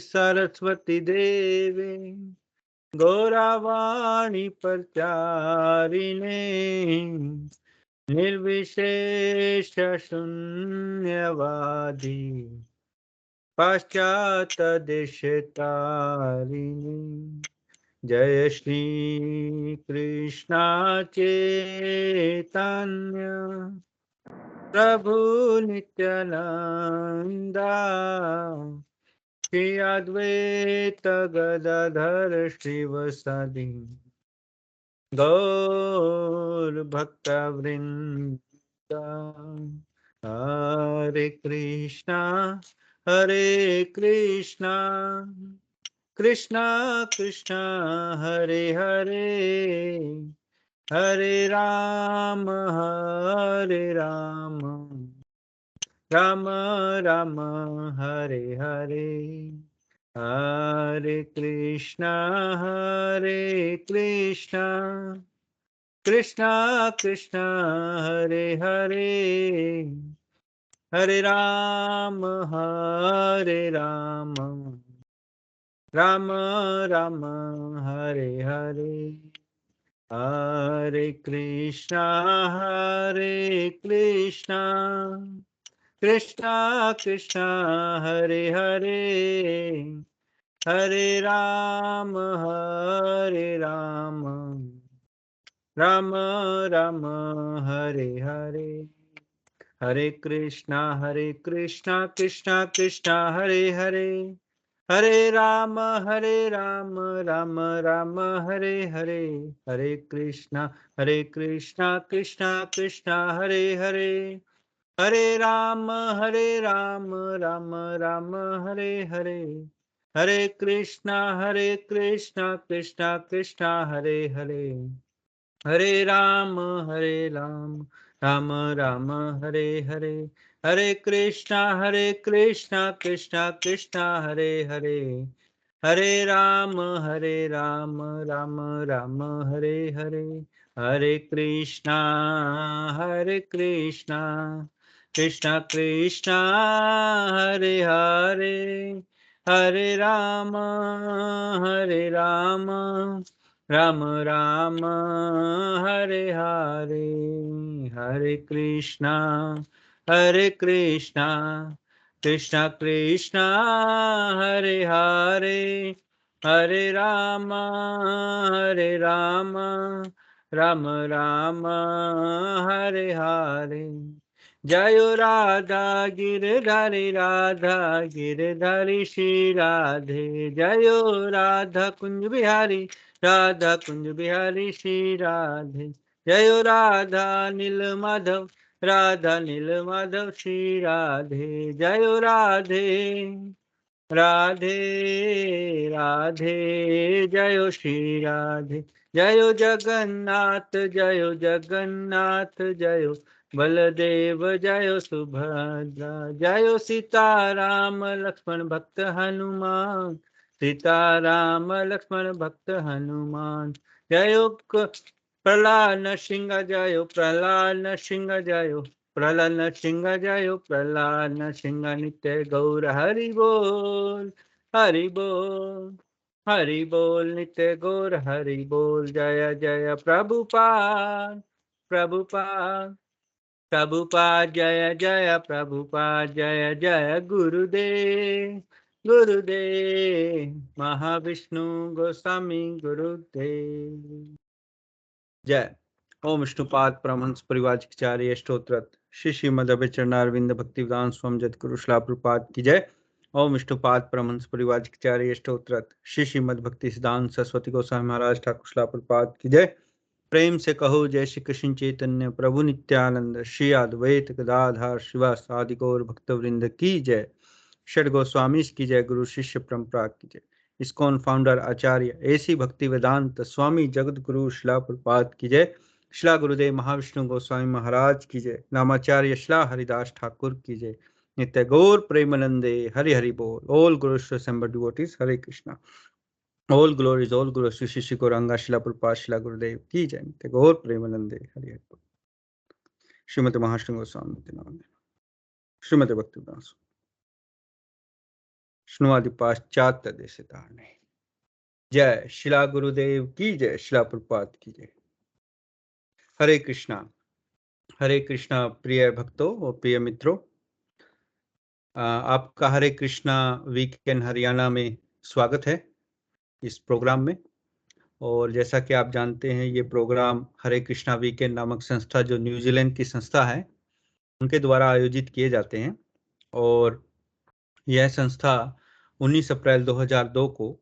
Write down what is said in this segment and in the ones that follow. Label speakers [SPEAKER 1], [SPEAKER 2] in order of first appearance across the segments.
[SPEAKER 1] सरस्वती देवी गौरवाणी प्रचारिणे निर्विशेष शून्यवादी पाश्चात देशतारिणी जय श्री कृष्ण चैतन्य प्रभु नित्यानंदा श्री अद्वैत गदाधर श्रीवासादि गौर भक्त वृंद हरे कृष्णा कृष्णा कृष्णा हरे हरे हरे राम राम राम हरे हरे हरे कृष्णा कृष्णा कृष्णा हरे हरे हरे राम राम राम हरे हरे हरे कृष्णा कृष्णा कृष्णा हरे हरे हरे राम राम राम हरे हरे हरे कृष्णा कृष्णा कृष्णा हरे हरे हरे राम राम राम हरे हरे हरे कृष्णा कृष्णा कृष्णा हरे हरे हरे राम राम हरे हरे हरे कृष्णा कृष्णा हरे हरे हरे राम राम राम हरे हरे हरे कृष्णा कृष्णा हरे हरे हरे राम राम हरे हरे हरे कृष्णा कृष्णा कृष्णा हरे हरे हरे राम राम राम हरे हरे हरे कृष्णा कृष्णा कृष्णा हरे हरे हरे राम राम हरे हरे जयो राधा गिरधारी श्री राधे जयो राधा कुंज बिहारी श्री राधे जयो राधा नील माधव श्री राधे जयो राधे जयो श्री राधे जयो जगन्नाथ जयो बलदेव जयो सुभद्रा जयो सीताराम लक्ष्मण भक्त हनुमान सीताराम लक्ष्मण भक्त हनुमान जयो प्रहलाद नरसिंह जयो प्रहलाद नरसिंह जयो प्रहलाद नरसिंह जयो प्रहलाद नरसिंह नित्य गौर हरि बोल नित्य गौर हरि बोल जय जय प्रभुपाद जय जय प्रभुपाद जय जय गुरुदेव महाविष्णु गोस्वामी गुरुदेव जय। ओम विष्णुपाद परमहंस परिवाराचार्य स्तोत्र श्री श्रीमद अभयचरणारविंद भक्ति वेदांत स्वामी जगद्गुरु श्रील प्रभुपाद की जय। ओम विष्णुपाद परमहंस परिवाराचार्य स्तोत्र श्री श्रीमद भक्ति सिद्धांत सरस्वती गोस्वामी महाराज ठाकुर श्रील प्रभुपाद की जय। प्रेम से कहो जय श्री कृष्ण चैतन्य प्रभु नित्यानंद श्री अद्वैत गदाधर शिवास आदि गौर भक्तवृंद की जय। षड गोस्वामी की जय। गुरु शिष्य परंपरा की जय। इस्कॉन फाउंडर आचार्य ऐसी भक्ति वेदांत स्वामी जगत गुरु शिला प्रपात की जय। शिला गुरुदेव महाविष्णु गोस्वामी महाराज की जय। नामाचार्य शिला हरिदास ठाकुर की जय। नित्य गौर प्रेमानंदे हरि हरि बोल। ऑल गुरु assembled devotees हरे कृष्णा। ऑल ग्लोरीज ऑल गुरु श्री श्री गौरंगा शिला प्रपात शिला गुरुदेव की जय। नित्य गौर प्रेमानंदे हरि हरि बोल। श्रीमद महाविष्णु गोस्वामी श्रीमद भक्ति विष्णुवादि पाश्चात्य देश तारणे। जय शिला गुरुदेव की जय, शिला प्रभुपाद की जय। हरे कृष्णा प्रिय भक्तों और प्रिय मित्रों, आपका हरे कृष्णा वीकेंड हरियाणा में स्वागत है इस प्रोग्राम में। और जैसा कि आप जानते हैं, ये प्रोग्राम हरे कृष्णा वीकेंड नामक संस्था, जो न्यूजीलैंड की संस्था है, उनके द्वारा आयोजित किए जाते हैं। और यह संस्था 19 अप्रैल 2002 को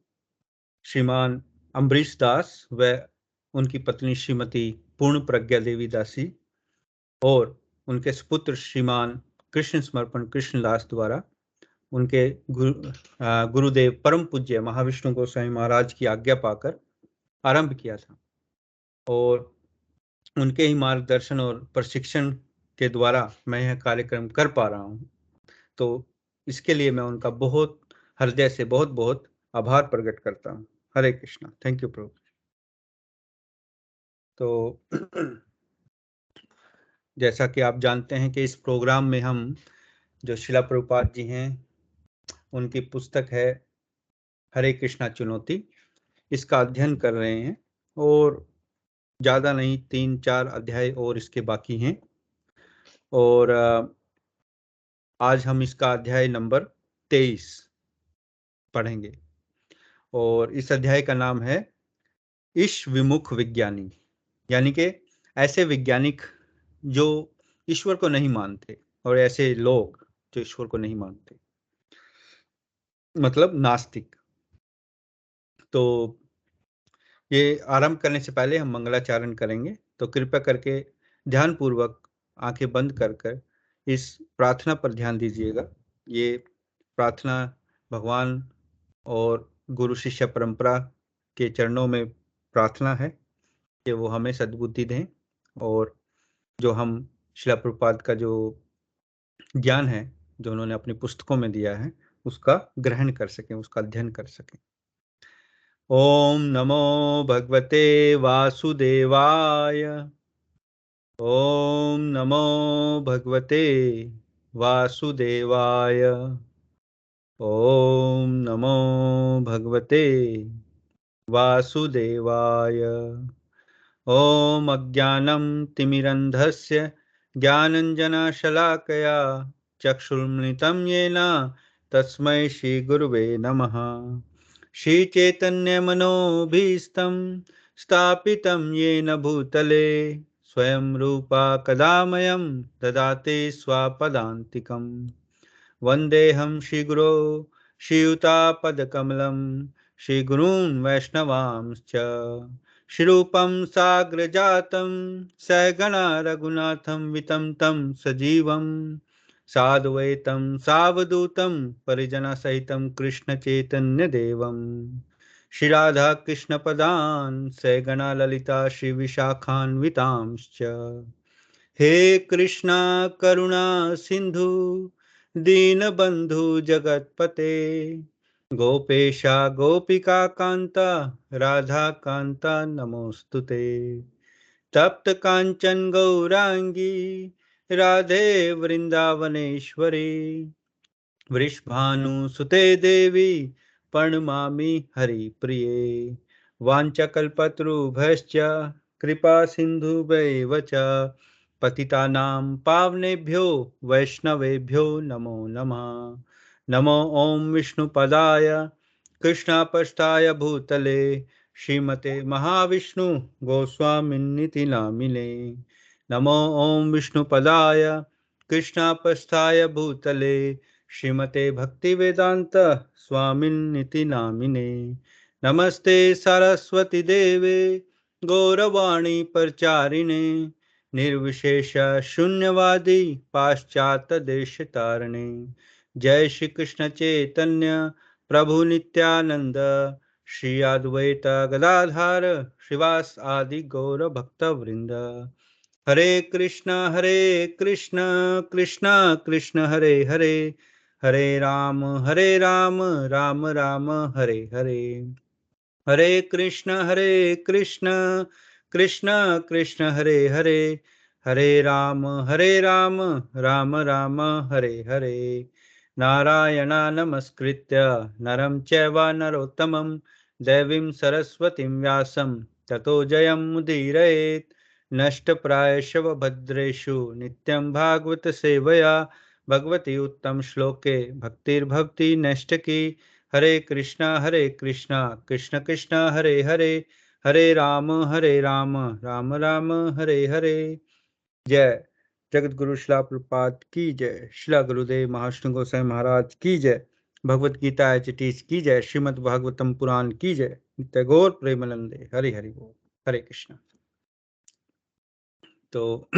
[SPEAKER 1] श्रीमान अम्बरीश दास व उनकी पत्नी श्रीमती पूर्ण प्रज्ञा देवी दासी और उनके सुपुत्र श्रीमान कृष्ण समर्पण कृष्णदास द्वारा उनके गुरुदेव परम पूज्य महाविष्णु गोस्वामी महाराज की आज्ञा पाकर आरंभ किया था। और उनके ही मार्गदर्शन और प्रशिक्षण के द्वारा मैं यह कार्यक्रम कर पा रहा हूँ। तो इसके लिए मैं उनका बहुत हृदय से बहुत बहुत आभार प्रकट करता हूँ। हरे कृष्णा। थैंक यू प्रभु। तो जैसा कि आप जानते हैं कि इस प्रोग्राम में हम जो शिला प्रभुपाद जी हैं, उनकी पुस्तक है हरे कृष्णा चुनौती, इसका अध्ययन कर रहे हैं। और ज़्यादा नहीं, 3-4 अध्याय और इसके बाकी हैं। और आज हम इसका अध्याय नंबर 23 पढ़ेंगे। और इस अध्याय का नाम है ईश विमुख विज्ञानी, यानी कि ऐसे वैज्ञानिक जो ईश्वर को नहीं मानते और ऐसे लोग जो ईश्वर को नहीं मानते, मतलब नास्तिक। तो ये आरंभ करने से पहले हम मंगलाचरण करेंगे। तो कृपया करके ध्यानपूर्वक आंखें बंद कर इस प्रार्थना पर ध्यान दीजिएगा। ये प्रार्थना भगवान और गुरु शिष्य परंपरा के चरणों में प्रार्थना है कि वो हमें सद्बुद्धि दें और जो हम शिला प्रभुपाद का जो ज्ञान है, जो उन्होंने अपनी पुस्तकों में दिया है, उसका ग्रहण कर सकें, उसका अध्ययन कर सकें। ओम नमो भगवते वासुदेवाय। ओम नमो भगवते वासुदेवाय। ओम नमो भगवते वासुदेवाय। ओम अज्ञानं तिमिरन्धस्य ज्ञानञ्जनशलाकया चक्षुर्मृतं येन तस्मै श्रीगुरुवे नमः। श्रीचैतन्यमनोभीष्टं स्थापितं येन भूतले स्वयं रूपा कदा मह्यं ददाति स्वपदान्तिकम्। वन्देऽहं श्रीगुरो श्रीयुतापदकमलं श्रीगुरून् वैष्णवांश्च श्रीरूपं साग्रजातं सहगणा रघुनाथं वितं तं सजीवं साद्वैतं सावधूतं परिजनसहितं कृष्णचैतन्यदेवं श्रीराधा कृष्णपदान् सहगणा ललिता श्रीविशाखान्वितांश्च। हे कृष्णा करुणा सिंधु दीनबंधु जगतपते गोपेशा गोपिका कांता राधा कांता नमोस्तुते। तप्त कांचन गौरांगी राधे वृंदावनेश्वरी वृषभानुसुते देवी प्रणमामि हरिप्रिये। वाञ्छाकल्पतरुभ्यश्च कृपा सिन्धुभ्यैव च पतितानां पावनेभ्यो वैष्णवेभ्यो नमो नमः। नमो ॐ विष्णुपदाय कृष्णापष्टाय भूतले श्रीमते महाविष्णु गोस्वामिन्निति नामिने। नमो ॐ विष्णुपदाय कृष्णापष्टाय भूतले श्रीमते भक्तिवेदांत स्वामिन्निति नामिने। नमस्ते सरस्वती देवे गौरवाणी प्रचारिणे निर्विशेष शून्यवादी पाश्चात्य देश तारणे। जय श्री कृष्ण चैतन्य प्रभु नित्यानंद श्री अद्वैत गदाधर श्रीवास आदि गौर भक्त वृंद। हरे कृष्ण कृष्ण कृष्ण हरे हरे, हरे राम राम राम हरे हरे। हरे कृष्ण कृष्ण कृष्ण हरे हरे, हरे राम राम राम हरे हरे। नारायणा नमस्कृत्य नरं चैव नरोत्तमं देवीं सरस्वतीं व्यासं ततो जयमुदीरयेत्। नष्टप्रायशव भद्रेषु नित्यं भागवत सेवया भगवती उत्तम श्लोके भक्तिर्भवति नष्टकी। हरे कृष्णा कृष्ण कृष्ण हरे हरे, हरे राम राम राम हरे हरे। जय जगत गुरु शिला प्रभुपाद की जय, शिला गुरुदेव महाविष्णु गोसाई महाराज की जय, भगवत गीता एचटीज की जय, श्रीमद् भागवतम पुराण की जय। नित्य गौर प्रेमानंदे हरि हरि बोल। हरे कृष्ण। तो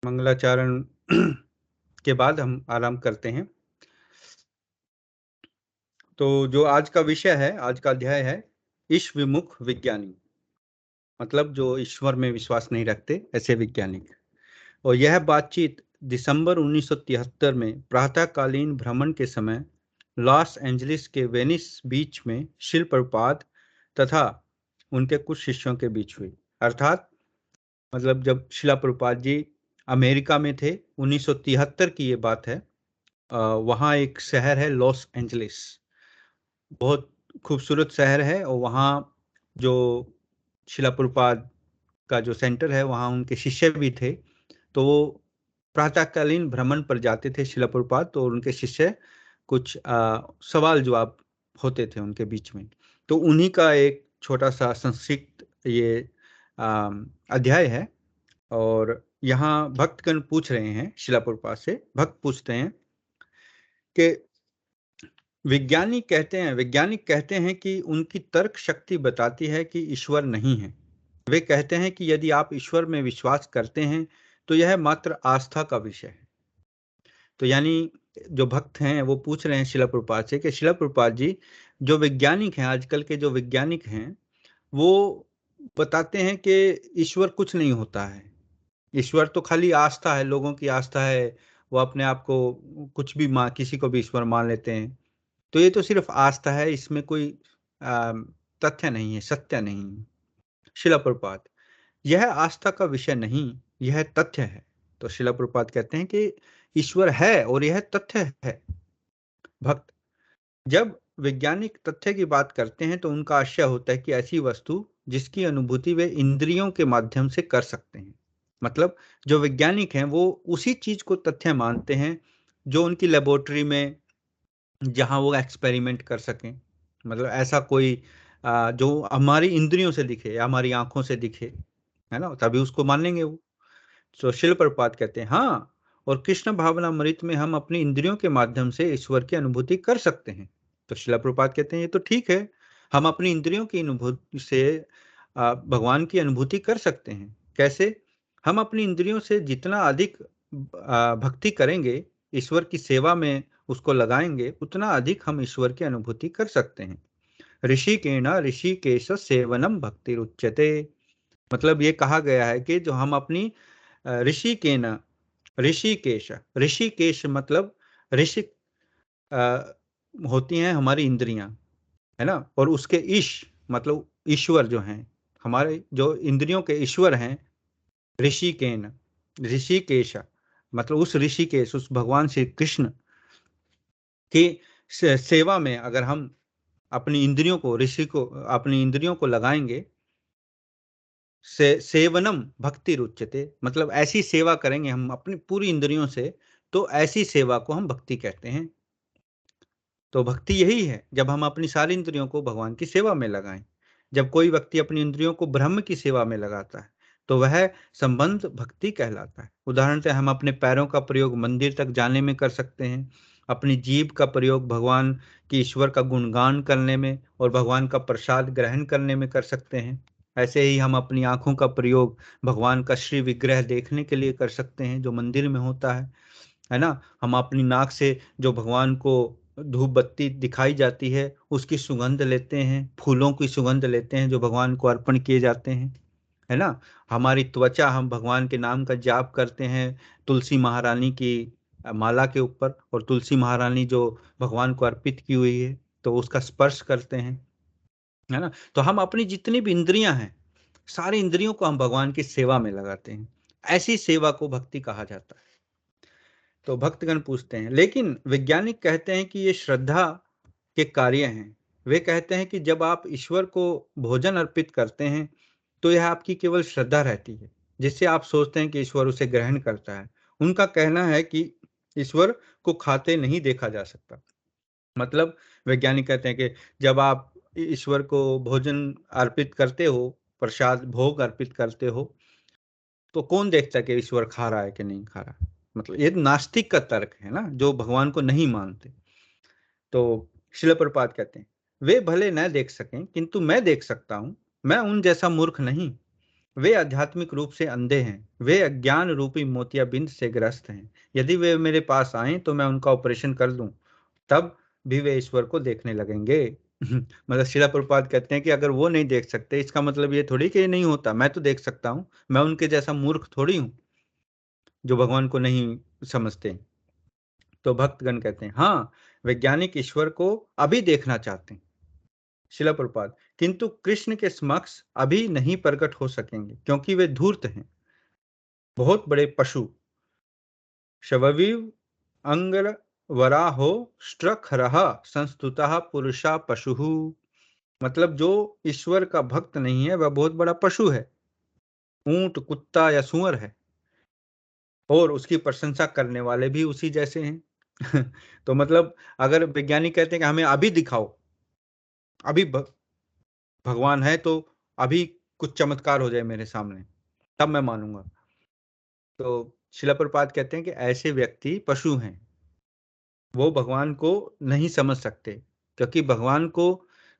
[SPEAKER 1] मंगलाचरण के बाद हम आराम करते हैं। तो जो आज का विषय है, आज का अध्याय है ईश विमुख विज्ञानी, मतलब जो ईश्वर में विश्वास नहीं रखते ऐसे वैज्ञानिक। और यह बातचीत दिसंबर 1973 में प्रातःकालीन भ्रमण के समय लॉस एंजलिस के वेनिस बीच में शिल प्रभुपाद तथा उनके कुछ शिष्यों के बीच हुई। अर्थात मतलब जब शिला प्रभुपाद जी अमेरिका में थे, 1973 की ये बात है। वहाँ एक शहर है लॉस एंजलिस, बहुत खूबसूरत शहर है। और वहाँ जो शिला प्रभुपाद का जो सेंटर है, वहाँ उनके शिष्य भी थे। तो वो प्रातःकालीन भ्रमण पर जाते थे शिला प्रभुपाद, तो उनके शिष्य कुछ सवाल जवाब होते थे उनके बीच में। तो उन्हीं का एक छोटा सा संक्षिप्त ये अध्याय है। और यहाँ भक्तगण पूछ रहे हैं शिला प्रभुपाद से, भक्त पूछते हैं कि वैज्ञानिक कहते हैं कि उनकी तर्क शक्ति बताती है कि ईश्वर नहीं है। वे कहते हैं कि यदि आप ईश्वर में विश्वास करते हैं तो यह मात्र आस्था का विषय है। तो यानी जो भक्त हैं वो पूछ रहे हैं शिला प्रभुपाद से कि शिला प्रभुपाद जी, जो वैज्ञानिक हैं, आजकल के जो वैज्ञानिक हैं, वो बताते हैं कि ईश्वर कुछ नहीं होता है, ईश्वर तो खाली आस्था है, लोगों की आस्था है, वो अपने आप को कुछ भी किसी को भी ईश्वर मान लेते हैं। तो ये तो सिर्फ आस्था है, इसमें कोई तथ्य नहीं है, सत्य नहीं है। शिला प्रभुपाद, यह आस्था का विषय नहीं, यह तथ्य है। तो शिला प्रभुपाद कहते हैं कि ईश्वर है और यह तथ्य है। भक्त, जब वैज्ञानिक तथ्य की बात करते हैं तो उनका आशय होता है कि ऐसी वस्तु जिसकी अनुभूति वे इंद्रियों के माध्यम से कर सकते हैं। मतलब जो वैज्ञानिक हैं वो उसी चीज को तथ्य मानते हैं जो उनकी लेबोरेटरी में, जहां वो एक्सपेरिमेंट कर सकें। मतलब ऐसा कोई जो हमारी इंद्रियों से दिखे या हमारी आंखों से दिखे, है ना, तभी उसको मान लेंगे वो। तो शिल प्रभुपाद कहते हैं हाँ, और कृष्ण भावनामृत में हम अपनी इंद्रियों के माध्यम से ईश्वर की अनुभूति कर सकते हैं। तो शिला प्रभुपाद कहते हैं ये तो ठीक है, हम अपनी इंद्रियों की अनुभूति से भगवान की अनुभूति कर सकते हैं। कैसे? हम अपनी इंद्रियों से जितना अधिक भक्ति करेंगे, ईश्वर की सेवा में उसको लगाएंगे, उतना अधिक हम ईश्वर की अनुभूति कर सकते हैं। ऋषिकेण ऋषिकेश सेवनम भक्ति उच्यते। मतलब ये कहा गया है कि जो हम अपनी ऋषिकेन, ऋषिकेश, ऋषिकेश मतलब ऋषि होती हैं हमारी इंद्रियां, है ना, और उसके ईश मतलब ईश्वर जो हैं, हमारे जो इंद्रियों के ईश्वर हैं, ऋषिकेन, ऋषिकेश मतलब उस ऋषिकेश, उस भगवान श्री कृष्ण की सेवा में अगर हम अपनी इंद्रियों को, ऋषि को, अपनी इंद्रियों को लगाएंगे, सेवनम भक्ति रुच्यते, मतलब ऐसी सेवा करेंगे हम अपनी पूरी इंद्रियों से, तो ऐसी सेवा को हम भक्ति कहते हैं। तो भक्ति यही है जब हम अपनी सारी इंद्रियों को भगवान की सेवा में लगाएं। जब कोई व्यक्ति अपनी इंद्रियों को ब्रह्म की सेवा में लगाता है तो वह संबंध भक्ति कहलाता है। उदाहरण से हम अपने पैरों का प्रयोग मंदिर तक जाने में कर सकते हैं, अपनी जीभ का प्रयोग भगवान की, ईश्वर का गुणगान करने में और भगवान का प्रसाद ग्रहण करने में कर सकते हैं। ऐसे ही हम अपनी आंखों का प्रयोग भगवान का श्री विग्रह देखने के लिए कर सकते हैं जो मंदिर में होता है ना। हम अपनी नाक से जो भगवान को धूप बत्ती दिखाई जाती है उसकी सुगंध लेते हैं, फूलों की सुगंध लेते हैं जो भगवान को अर्पण किए जाते हैं, है ना। हमारी त्वचा, हम भगवान के नाम का जाप करते हैं तुलसी महारानी की माला के ऊपर, और तुलसी महारानी जो भगवान को अर्पित की हुई है तो उसका स्पर्श करते हैं, है ना। तो हम अपनी जितनी भी इंद्रियां हैं, सारी इंद्रियों को हम भगवान की सेवा में लगाते हैं। ऐसी सेवा को भक्ति कहा जाता है। तो भक्तगण पूछते हैं, लेकिन वैज्ञानिक कहते हैं कि ये श्रद्धा के कार्य हैं। वे कहते हैं कि जब आप ईश्वर को भोजन अर्पित करते हैं तो यह आपकी केवल श्रद्धा रहती है, जिससे आप सोचते हैं कि ईश्वर उसे ग्रहण करता है। उनका कहना है कि ईश्वर को खाते नहीं देखा जा सकता। मतलब वैज्ञानिक कहते हैं कि जब आप ईश्वर को भोजन अर्पित करते हो, प्रसाद भोग अर्पित करते हो, तो कौन देखता है कि ईश्वर खा रहा है कि नहीं खा रहा है? मतलब ये नास्तिक का तर्क है ना, जो भगवान को नहीं मानते। तो शिला प्रभुपाद कहते हैं, वे भले न देख सकें किंतु मैं देख सकता हूं। मैं उन जैसा मूर्ख नहीं। वे आध्यात्मिक रूप से अंधे हैं। वे अज्ञान रूपी मोतियाबिंद से ग्रस्त हैं। यदि वे मेरे पास आए तो मैं उनका ऑपरेशन कर दूं, तब भी वे ईश्वर को देखने लगेंगे। मतलब शिला प्रभुपाद कहते हैं कि अगर वो नहीं देख सकते, इसका मतलब ये थोड़ी कि ये नहीं होता, मैं तो देख सकता हूं। मैं उनके जैसा मूर्ख थोड़ी हूं जो भगवान को नहीं समझते। तो भक्तगण कहते हैं, हाँ, वैज्ञानिक ईश्वर को अभी देखना चाहते हैं, शिला प्रभुपाद, किंतु कृष्ण के समक्ष अभी नहीं प्रकट हो सकेंगे, क्योंकि वे धूर्त हैं, बहुत बड़े पशु। शववीव अंगर वराहो स्ट्रखरः संस्तुतः पुरुषा पशु। मतलब जो ईश्वर का भक्त नहीं है वह बहुत बड़ा पशु है, ऊंट, कुत्ता या सुअर है, और उसकी प्रशंसा करने वाले भी उसी जैसे हैं। तो मतलब अगर वैज्ञानिक कहते हैं कि हमें अभी दिखाओ, अभी भगवान है तो अभी कुछ चमत्कार हो जाए मेरे सामने, तब मैं मानूंगा। तो शिला प्रभुपाद कहते हैं कि ऐसे व्यक्ति पशु हैं, वो भगवान को नहीं समझ सकते, क्योंकि भगवान को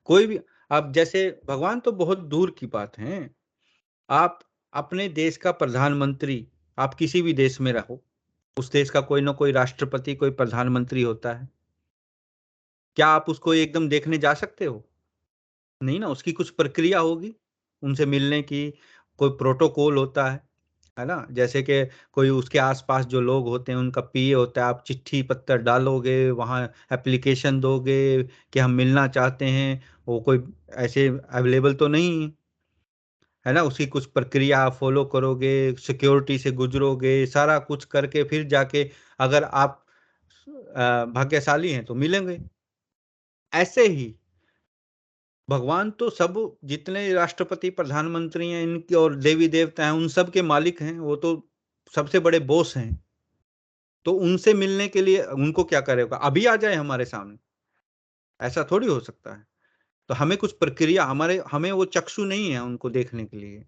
[SPEAKER 1] कोई भी, आप जैसे भगवान तो बहुत दूर की बात है। आप अपने देश का प्रधानमंत्री, आप किसी भी देश में रहो, उस देश का कोई ना कोई राष्ट्रपति, कोई प्रधानमंत्री होता है, क्या आप उसको एकदम देखने जा सकते हो? नहीं ना, उसकी कुछ प्रक्रिया होगी उनसे मिलने की, कोई प्रोटोकॉल होता है ना। जैसे कि कोई उसके आसपास जो लोग होते हैं उनका पीए होता है, आप चिट्ठी पत्र डालोगे, वहाँ एप्लीकेशन दोगे कि हम मिलना चाहते हैं, वो कोई ऐसे अवेलेबल तो नहीं है ना। उसकी कुछ प्रक्रिया आप फॉलो करोगे, सिक्योरिटी से गुजरोगे, सारा कुछ करके फिर जाके अगर आप भाग्यशाली हैं तो मिलेंगे। ऐसे ही भगवान तो सब, जितने राष्ट्रपति प्रधानमंत्री हैं इनके और देवी देवता हैं, उन सब के मालिक हैं, वो तो सबसे बड़े बॉस हैं। तो उनसे मिलने के लिए उनको क्या करेगा, अभी आ जाए हमारे सामने? ऐसा थोड़ी हो सकता है। तो हमें कुछ प्रक्रिया, हमें वो चक्षु नहीं है उनको देखने के लिए।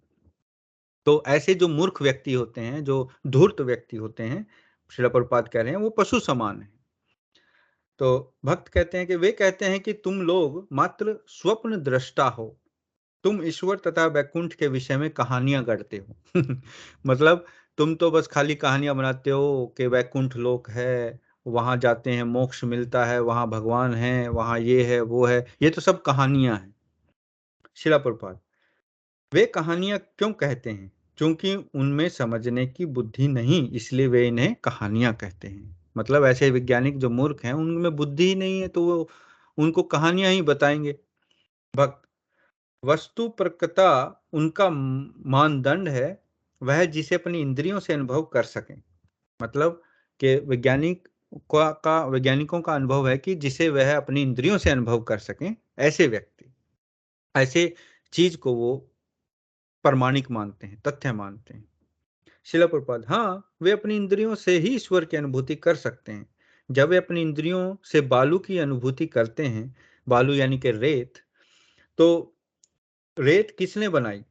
[SPEAKER 1] तो ऐसे जो मूर्ख व्यक्ति होते हैं, जो धूर्त व्यक्ति होते हैं, श्रील प्रभुपाद कह रहे हैं, वो पशु समान है। तो भक्त कहते हैं कि वे कहते हैं कि तुम लोग मात्र स्वप्न दृष्टा हो, तुम ईश्वर तथा वैकुंठ के विषय में कहानियां गढ़ते हो। मतलब तुम तो बस खाली कहानियां बनाते हो कि वैकुंठ लोक है, वहां जाते हैं मोक्ष मिलता है, वहां भगवान है, वहां ये है वो है, ये तो सब कहानियां हैं। शिला प्रभुपाद, वे कहानियां क्यों कहते हैं? क्योंकि उनमें समझने की बुद्धि नहीं, इसलिए वे इन्हें कहानियां कहते हैं। मतलब ऐसे वैज्ञानिक जो मूर्ख हैं, उनमें बुद्धि ही नहीं है, तो वो उनको कहानियां ही बताएंगे। भक्त, वस्तु प्रकृता उनका मानदंड है, वह जिसे अपनी इंद्रियों से अनुभव कर सकें। मतलब कि वैज्ञानिकों का अनुभव है कि जिसे वह अपनी इंद्रियों से अनुभव कर सकें, ऐसे व्यक्ति, ऐसे चीज को वो प्रमाणिक मानते हैं, तथ्य मानते हैं। शिला प्रभुपाद, हाँ, वे अपनी इंद्रियों से ही ईश्वर की अनुभूति कर सकते हैं। जब वे अपनी इंद्रियों से बालू की अनुभूति करते हैं, बालू यानी कि रेत, तो रेत किसने बनाई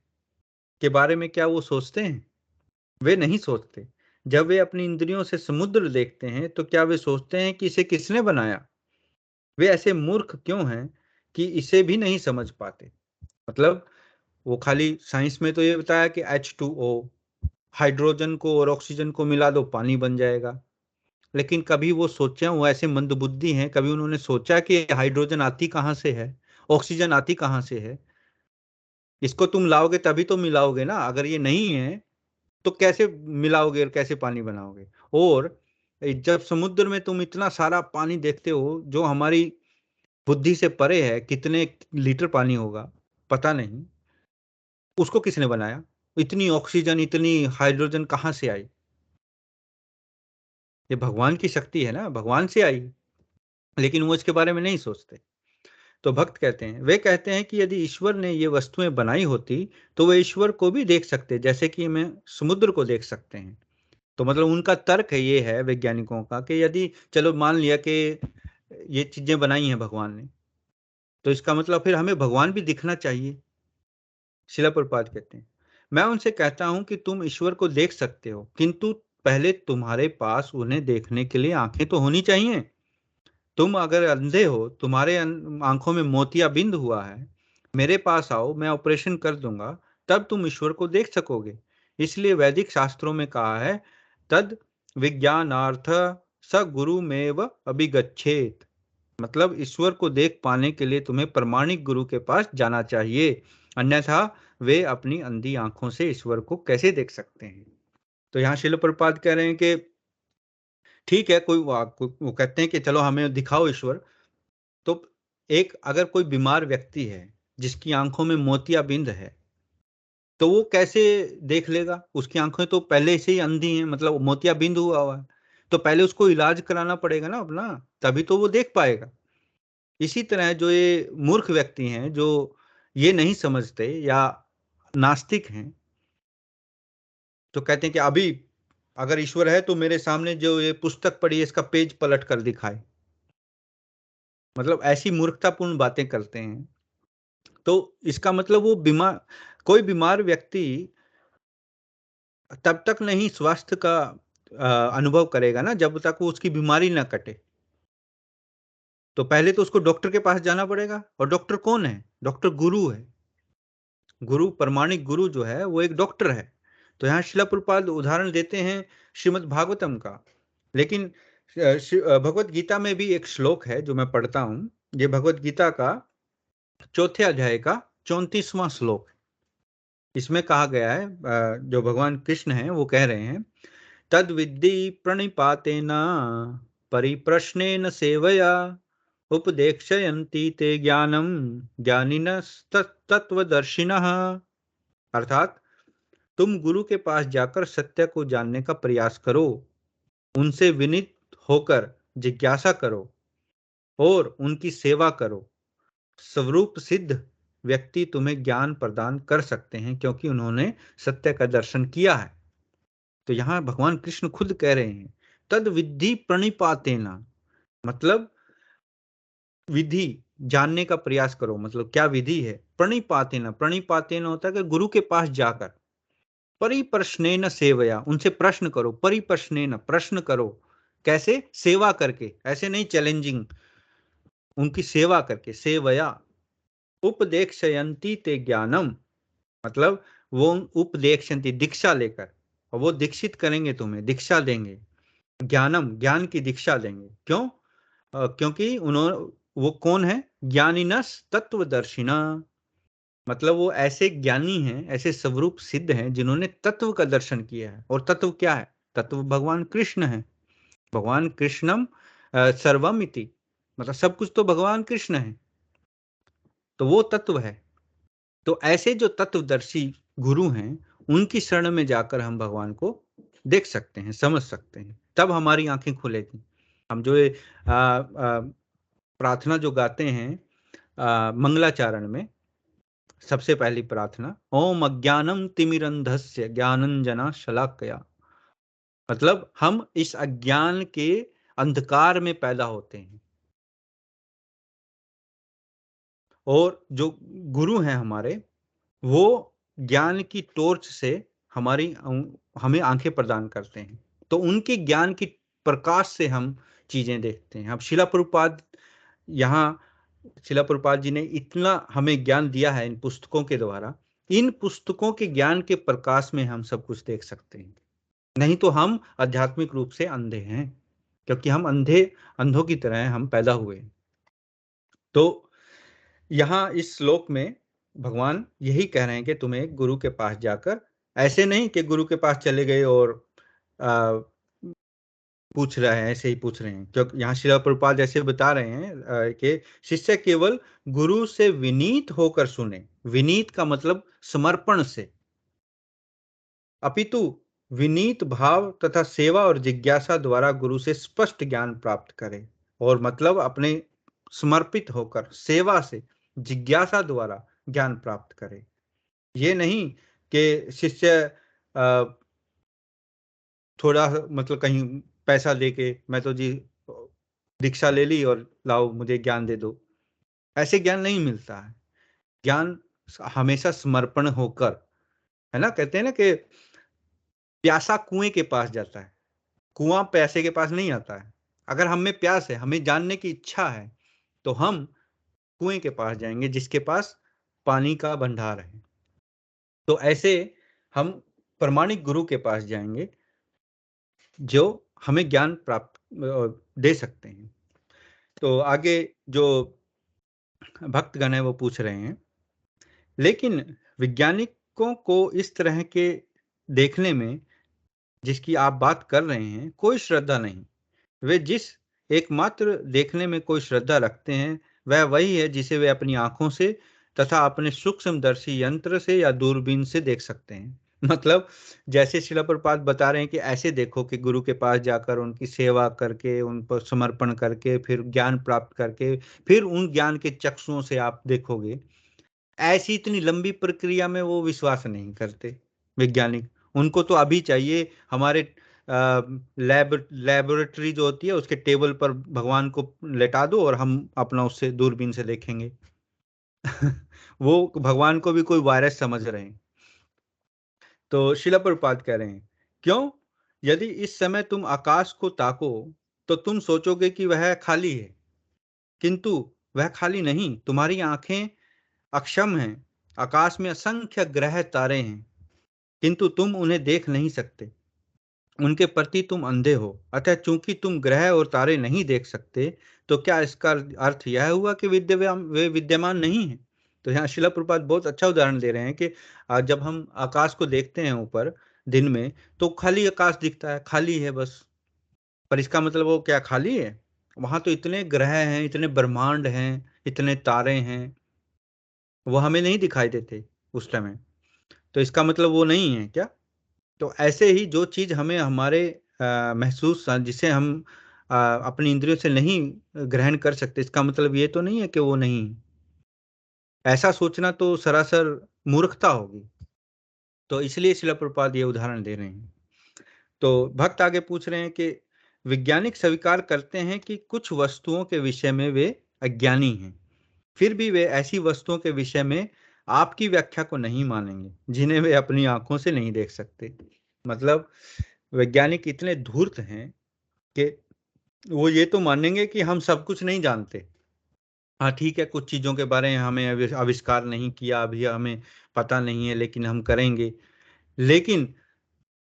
[SPEAKER 1] के बारे में क्या वो सोचते हैं? वे नहीं सोचते। जब वे अपनी इंद्रियों से समुद्र देखते हैं तो क्या वे सोचते हैं कि इसे किसने बनाया? वे ऐसे मूर्ख क्यों हैं कि इसे भी नहीं समझ पाते? मतलब वो खाली साइंस में तो ये बताया कि H2O, हाइड्रोजन को और ऑक्सीजन को मिला दो पानी बन जाएगा। लेकिन कभी वो सोचा, वो ऐसे मंदबुद्धि हैं, कभी उन्होंने सोचा कि हाइड्रोजन आती कहाँ से है, ऑक्सीजन आती कहाँ से है? इसको तुम लाओगे तभी तो मिलाओगे ना, अगर ये नहीं है तो कैसे मिलाओगे और कैसे पानी बनाओगे? और जब समुद्र में तुम इतना सारा पानी देखते हो जो हमारी बुद्धि से परे है, कितने लीटर पानी होगा पता नहीं, उसको किसने बनाया? इतनी ऑक्सीजन, इतनी हाइड्रोजन कहाँ से आई? ये भगवान की शक्ति है ना, भगवान से आई, लेकिन वो इसके बारे में नहीं सोचते। तो भक्त कहते हैं, वे कहते हैं कि यदि ईश्वर ने ये वस्तुएं बनाई होती तो वे ईश्वर को भी देख सकते, जैसे कि हमें समुद्र को देख सकते हैं। तो मतलब उनका तर्क है, ये है वैज्ञानिकों का, कि यदि चलो मान लिया कि ये चीजें बनाई हैं भगवान ने, तो इसका मतलब फिर हमें भगवान भी दिखना चाहिए। शिला प्रभुपाद कहते हैं, मैं उनसे कहता हूं कि तुम ईश्वर को देख सकते हो, किंतु पहले तुम्हारे पास उन्हें देखने के लिए आंखें तो होनी चाहिए। तुम अगर अंधे हो, तुम्हारे आंखों में मोतियाबिंद हुआ है, मेरे पास आओ, मैं ऑपरेशन कर दूंगा, तब तुम ईश्वर को देख सकोगे। इसलिए वैदिक शास्त्रों में कहा है, तद विज्ञानार्थ स गुरुमेव अभिगच्छेत। मतलब ईश्वर को देख पाने के लिए तुम्हें प्रमाणिक गुरु के पास जाना चाहिए, अन्यथा वे अपनी अंधी आंखों से ईश्वर को कैसे देख सकते हैं। तो यहाँ शिल प्रभुपाद कह रहे हैं कि ठीक है, वो कहते हैं कि चलो हमें दिखाओ ईश्वर। तो एक अगर कोई बीमार व्यक्ति है जिसकी आंखों में मोतियाबिंद है, तो वो कैसे देख लेगा? उसकी आंखें तो पहले से ही अंधी हैं, मतलब मोतियाबिंद हुआ है, तो पहले उसको इलाज कराना पड़ेगा ना अपना, तभी तो वो देख पाएगा। इसी तरह जो ये मूर्ख व्यक्ति हैं, जो ये नहीं समझते या नास्तिक हैं, तो कहते हैं कि अभी अगर ईश्वर है तो मेरे सामने जो ये पुस्तक पड़ी है इसका पेज पलट कर दिखाए। मतलब ऐसी मूर्खतापूर्ण बातें करते हैं। तो इसका मतलब वो बीमार, कोई बीमार व्यक्ति तब तक नहीं स्वास्थ्य का अनुभव करेगा ना जब तक वो उसकी बीमारी ना कटे। तो पहले तो उसको डॉक्टर के पास जाना पड़ेगा, और डॉक्टर कौन है? डॉक्टर गुरु है। गुरु, प्रमाणिक गुरु जो है वो एक डॉक्टर है। तो यहाँ शिला प्रभुपाद उदाहरण देते हैं श्रीमद् भागवतम का। लेकिन भगवत गीता में भी एक श्लोक है जो मैं पढ़ता हूँ। ये भगवत गीता का चौथे अध्याय का 34वां श्लोक। इसमें कहा गया है, जो भगवान कृष्ण हैं वो कह रहे हैं, तद विद्धि प्रणिपातेन परिप्रश्नेन सेवया उपदेक्षयन्ति ते ज्ञानम ज्ञानिनस्तत्त्वदर्शिनः। अर्थात तुम गुरु के पास जाकर सत्य को जानने का प्रयास करो, उनसे विनीत होकर जिज्ञासा करो और उनकी सेवा करो। स्वरूप सिद्ध व्यक्ति तुम्हें ज्ञान प्रदान कर सकते हैं, क्योंकि उन्होंने सत्य का दर्शन किया है। तो यहाँ भगवान कृष्ण खुद कह रहे हैं, तद विधि प्रणिपातेना, मतलब विधि जानने का प्रयास करो। मतलब क्या विधि है? प्रणिपातेना, प्रणिपातेना होता है कि गुरु के पास जाकर, परिप्रश्नेन सेवया, उनसे प्रश्न करो, परिप्रश्नेन प्रश्न करो। कैसे? सेवा करके, ऐसे नहीं चैलेंजिंग, उनकी सेवा करके, सेवया उपदेक्षयन्ति ते ज्ञानम, मतलब वो उपदेक्षयन्ति दीक्षा लेकर, और वो दीक्षित करेंगे तुम्हें, दीक्षा देंगे, ज्ञानम ज्ञान की दीक्षा देंगे। क्यों? क्योंकि उन्होंने, वो कौन है? ज्ञानिनस तत्वदर्शिना, मतलब वो ऐसे ज्ञानी हैं, ऐसे स्वरूप सिद्ध हैं जिन्होंने तत्व का दर्शन किया है। और तत्व क्या है? तत्व भगवान कृष्ण है। भगवान कृष्णम सर्वम इति, मतलब सब कुछ तो भगवान कृष्ण है, तो वो तत्व है। तो ऐसे जो तत्वदर्शी गुरु हैं, उनकी शरण में जाकर हम भगवान को देख सकते हैं, समझ सकते हैं, तब हमारी आंखें खुलेगी। हम जो ये प्रार्थना जो गाते हैं मंगलाचारण में, सबसे पहली प्रार्थना, ओम अज्ञानम तिमिरंधस्य ज्ञानंजना शलाकया, मतलब हम इस अज्ञान के अंधकार में पैदा होते हैं, और जो गुरु हैं हमारे, वो ज्ञान की टॉर्च से हमारी हमें आंखें प्रदान करते हैं। तो उनके ज्ञान की प्रकाश से हम चीजें देखते हैं। अब शिला प्रभुपाद, यहाँ शिला प्रभुपाद जी ने इतना हमें ज्ञान दिया है इन पुस्तकों के द्वारा, इन पुस्तकों के ज्ञान के प्रकाश में हम सब कुछ देख सकते हैं। नहीं तो हम आध्यात्मिक रूप से अंधे हैं, क्योंकि हम अंधों की तरह हम पैदा हुए। तो यहाँ इस श्लोक में भगवान यही कह रहे हैं कि तुम्हें गुरु के पास जाकर, ऐसे नहीं कि गुरु के पास चले गए और आ, पूछ रहे हैं, ऐसे ही पूछ रहे हैं। क्योंकि यहाँ श्रील प्रभुपाद जैसे बता रहे हैं कि शिष्य केवल गुरु से विनीत होकर सुने। विनीत का मतलब समर्पण से, अपितु विनीत भाव तथा सेवा और जिज्ञासा द्वारा गुरु से स्पष्ट ज्ञान प्राप्त करे। और मतलब अपने समर्पित होकर सेवा से, जिज्ञासा द्वारा ज्ञान प्राप्त करे। ये नहीं कि शिष्य थोड़ा मतलब कहीं पैसा देके मैं तो जी दीक्षा ले ली और लाओ मुझे ज्ञान दे दो, ऐसे ज्ञान नहीं मिलता है। ज्ञान हमेशा समर्पण होकर, है ना, कहते हैं ना कि प्यासा कुएं के पास जाता है, कुआं प्यासे के पास नहीं आता है। अगर हम में प्यास है, हमें जानने की इच्छा है, तो हम कुएं के पास जाएंगे जिसके पास पानी का भंडार है। तो ऐसे हम प्रमाणिक गुरु के पास जाएंगे जो हमें ज्ञान प्राप्त दे सकते हैं। तो आगे जो भक्तगण है वो पूछ रहे हैं, लेकिन वैज्ञानिकों को इस तरह के देखने में जिसकी आप बात कर रहे हैं कोई श्रद्धा नहीं। वे जिस एकमात्र देखने में कोई श्रद्धा रखते हैं वह वही है जिसे वे अपनी आंखों से तथा अपने सूक्ष्मदर्शी यंत्र से या दूरबीन से देख सकते हैं। मतलब जैसे शिला प्रपात बता रहे हैं कि ऐसे देखो कि गुरु के पास जाकर उनकी सेवा करके, उन पर समर्पण करके, फिर ज्ञान प्राप्त करके, फिर उन ज्ञान के चक्षुओं से आप देखोगे। ऐसी इतनी लंबी प्रक्रिया में वो विश्वास नहीं करते वैज्ञानिक। उनको तो अभी चाहिए हमारे लेबोरेटरी जो होती है उसके टेबल पर भगवान को लेटा दो और हम अपना उससे दूरबीन से देखेंगे। वो भगवान को भी कोई वायरस समझ रहे हैं। तो शिला प्रभुपाद कह रहे हैं, क्यों? यदि इस समय तुम आकाश को ताको तो तुम सोचोगे कि वह खाली है, किंतु वह खाली नहीं। तुम्हारी आंखें अक्षम हैं। आकाश में असंख्य ग्रह तारे हैं, किंतु तुम उन्हें देख नहीं सकते। उनके प्रति तुम अंधे हो। अतः चूंकि तुम ग्रह और तारे नहीं देख सकते, तो क्या इसका अर्थ यह हुआ कि वे विद्यमान नहीं है? तो यहाँ शिला प्रभुपाद बहुत अच्छा उदाहरण दे रहे हैं कि जब हम आकाश को देखते हैं ऊपर दिन में, तो खाली आकाश दिखता है, खाली है बस। पर इसका मतलब वो क्या खाली है? वहां तो इतने ग्रह हैं, इतने ब्रह्मांड हैं, इतने तारे हैं, वो हमें नहीं दिखाई देते उस समय। तो इसका मतलब वो नहीं है क्या? तो ऐसे ही जो चीज हमें हमारे महसूस, जिसे हम अपनी इंद्रियों से नहीं ग्रहण कर सकते, इसका मतलब ये तो नहीं है कि वो नहीं। ऐसा सोचना तो सरासर मूर्खता होगी। तो इसलिए शिला प्रभुपाद ये उदाहरण दे रहे हैं। तो भक्त आगे पूछ रहे हैं कि वैज्ञानिक स्वीकार करते हैं कि कुछ वस्तुओं के विषय में वे अज्ञानी हैं, फिर भी वे ऐसी वस्तुओं के विषय में आपकी व्याख्या को नहीं मानेंगे जिन्हें वे अपनी आंखों से नहीं देख सकते। मतलब वैज्ञानिक इतने धूर्त हैं कि वो ये तो मानेंगे कि हम सब कुछ नहीं जानते। हाँ ठीक है, कुछ चीजों के बारे में हमें आविष्कार नहीं किया, अभी हमें पता नहीं है, लेकिन हम करेंगे। लेकिन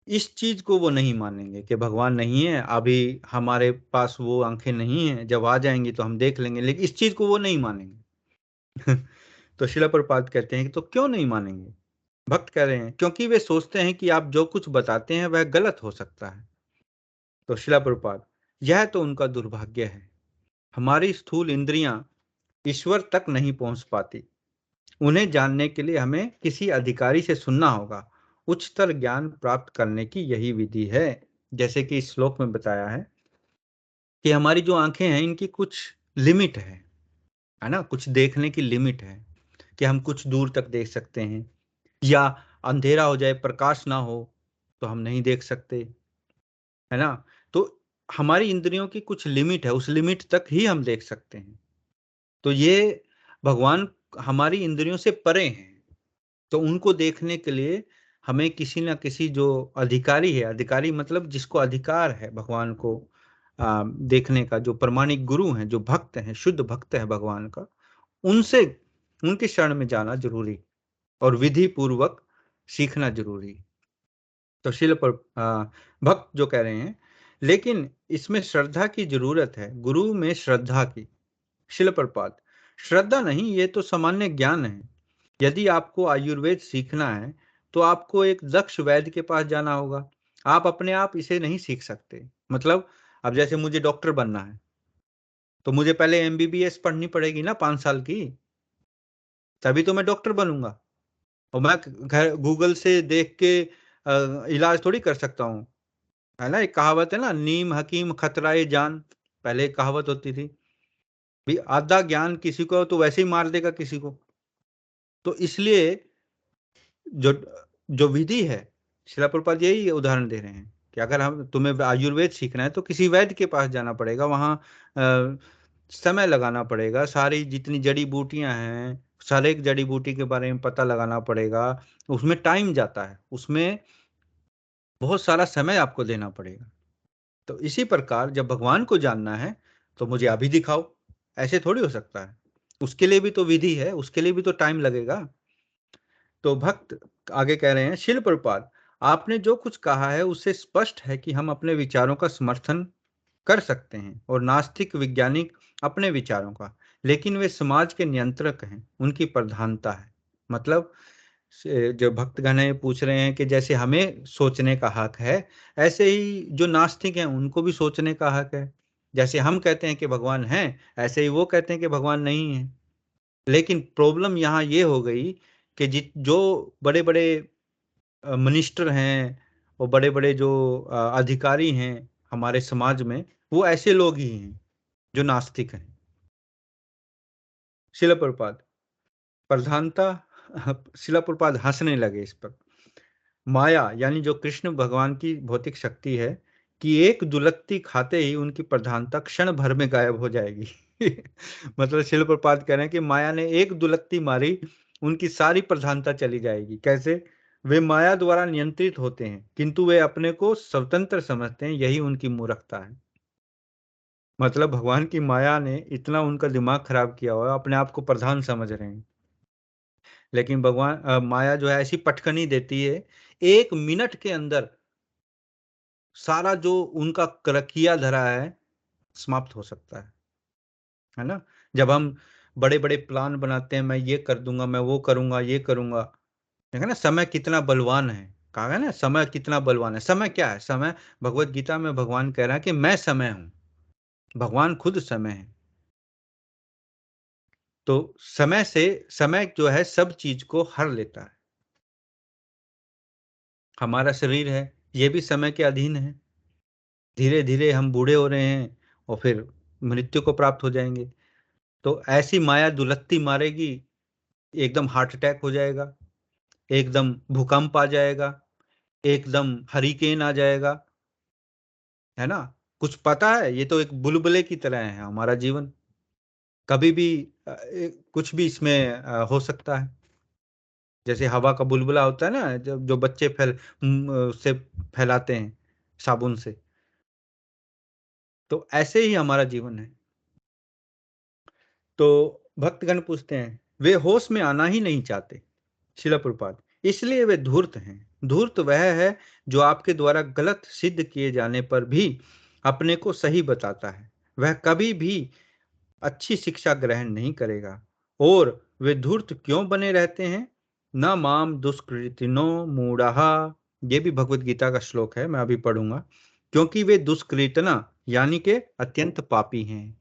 [SPEAKER 1] इस चीज को वो नहीं मानेंगे कि भगवान नहीं है, अभी हमारे पास वो आंखें नहीं है, जब आ जाएंगी तो हम देख लेंगे, लेकिन इस चीज को वो नहीं मानेंगे। तो शिला प्रभुपाद कहते हैं कि तो क्यों नहीं मानेंगे? भक्त कह रहे हैं, क्योंकि वे सोचते हैं कि आप जो कुछ बताते हैं वह गलत हो सकता है। तो शिला प्रभुपाद, यह तो उनका दुर्भाग्य है। हमारी स्थूल इंद्रियां ईश्वर तक नहीं पहुंच पाती। उन्हें जानने के लिए हमें किसी अधिकारी से सुनना होगा। उच्चतर ज्ञान प्राप्त करने की यही विधि है। जैसे कि इस श्लोक में बताया है कि हमारी जो आंखें हैं इनकी कुछ लिमिट है ना, कुछ देखने की लिमिट है कि हम कुछ दूर तक देख सकते हैं, या अंधेरा हो जाए, प्रकाश ना हो तो हम नहीं देख सकते, है ना। तो हमारी इंद्रियों की कुछ लिमिट है, उस लिमिट तक ही हम देख सकते हैं। तो ये भगवान हमारी इंद्रियों से परे हैं। तो उनको देखने के लिए हमें किसी ना किसी जो अधिकारी है, अधिकारी मतलब जिसको अधिकार है भगवान को देखने का, जो प्रमाणिक गुरु हैं, जो भक्त हैं, शुद्ध भक्त है भगवान का, उनसे, उनके शरण में जाना जरूरी और विधि पूर्वक सीखना जरूरी। तो भक्त जो कह रहे हैं, लेकिन इसमें श्रद्धा की जरूरत है, गुरु में श्रद्धा की। शिल प्रपात, श्रद्धा नहीं, ये तो सामान्य ज्ञान है। यदि आपको आयुर्वेद सीखना है तो आपको एक दक्ष वैद्य के पास जाना होगा। आप अपने आप इसे नहीं सीख सकते। मतलब अब जैसे मुझे डॉक्टर बनना है तो मुझे पहले एमबीबीएस पढ़नी पड़ेगी ना, 5 साल की, तभी तो मैं डॉक्टर बनूंगा। और मैं घर गूगल से देख के इलाज थोड़ी कर सकता हूँ, है ना। एक कहावत है ना, नीम हकीम खतराए जान, पहले एक कहावत होती थी भी, आधा ज्ञान किसी को तो वैसे ही मार देगा किसी को। तो इसलिए जो जो विधि है, शिला प्रभुपाद यही उदाहरण दे रहे हैं कि अगर हम तुम्हें आयुर्वेद सीखना है तो किसी वैद्य के पास जाना पड़ेगा, वहाँ समय लगाना पड़ेगा, सारी जितनी जड़ी बूटियां हैं सारे एक जड़ी बूटी के बारे में पता लगाना पड़ेगा, उसमें टाइम जाता है, उसमें बहुत सारा समय आपको देना पड़ेगा। तो इसी प्रकार जब भगवान को जानना है तो मुझे अभी दिखाओ, ऐसे थोड़ी हो सकता है, उसके लिए भी तो विधि है, उसके लिए भी तो टाइम लगेगा। तो भक्त आगे कह रहे हैं, शिल प्रभुपाद आपने जो कुछ कहा है उससे स्पष्ट है कि हम अपने विचारों का समर्थन कर सकते हैं और नास्तिक वैज्ञानिक अपने विचारों का, लेकिन वे समाज के नियंत्रक हैं, उनकी प्रधानता है। मतलब जो भक्तगण है पूछ रहे हैं कि जैसे हमें सोचने का हक है, ऐसे ही जो नास्तिक हैं उनको भी सोचने का हक है। जैसे हम कहते हैं कि भगवान है, ऐसे ही वो कहते हैं कि भगवान नहीं है। लेकिन प्रॉब्लम यहाँ ये हो गई कि जो बड़े बड़े मिनिस्टर हैं और बड़े बड़े जो अधिकारी हैं हमारे समाज में, वो ऐसे लोग ही हैं जो नास्तिक हैं। शिला प्रभुपाद प्रधानता शिला प्रभुपाद हंसने लगे इस पर। माया यानी जो कृष्ण भगवान की भौतिक शक्ति है कि एक दुलत्ती खाते ही उनकी प्रधानता क्षण भर में गायब हो जाएगी। मतलब शिल प्रपात कह रहे हैं कि माया ने एक दुलत्ती मारी, उनकी सारी प्रधानता चली जाएगी। कैसे? वे माया द्वारा नियंत्रित होते हैं किंतु वे अपने को स्वतंत्र समझते हैं, यही उनकी मूर्खता है। मतलब भगवान की माया ने इतना उनका दिमाग खराब किया हुआ है, अपने आप को प्रधान समझ रहे हैं। लेकिन भगवान माया जो है ऐसी पटखनी देती है, 1 मिनट के अंदर सारा जो उनका किया धरा है समाप्त हो सकता है ना। जब हम बड़े बड़े प्लान बनाते हैं, मैं ये कर दूंगा, मैं वो करूंगा, ये करूंगा, देखा ना समय कितना बलवान है। कहा है ना समय कितना बलवान है। समय क्या है? समय, भगवत गीता में भगवान कह रहा है कि मैं समय हूं, भगवान खुद समय है। तो समय जो है सब चीज को हर लेता है। हमारा शरीर है, ये भी समय के अधीन है। धीरे धीरे हम बूढ़े हो रहे हैं और फिर मृत्यु को प्राप्त हो जाएंगे। तो ऐसी माया दुलत्ती मारेगी, एकदम हार्ट अटैक हो जाएगा, एकदम भूकंप आ जाएगा, एकदम हरिकेन आ जाएगा, है ना। कुछ पता है? ये तो एक बुलबुले की तरह है हमारा जीवन, कभी भी कुछ भी इसमें हो सकता है। जैसे हवा का बुलबुला होता है ना, जो बच्चे उससे फैलाते हैं साबुन से, तो ऐसे ही हमारा जीवन है। तो भक्तगण पूछते हैं, वे होश में आना ही नहीं चाहते शिला प्रभुपाद, इसलिए वे धूर्त हैं। धूर्त वह है जो आपके द्वारा गलत सिद्ध किए जाने पर भी अपने को सही बताता है, वह कभी भी अच्छी शिक्षा ग्रहण नहीं करेगा। और वे धूर्त क्यों बने रहते हैं? न माम दुष्कृतिनो मूढ़ा, ये भी भगवत गीता का श्लोक है, मैं अभी पढ़ूंगा। क्योंकि वे दुष्कृतना यानी के अत्यंत पापी हैं।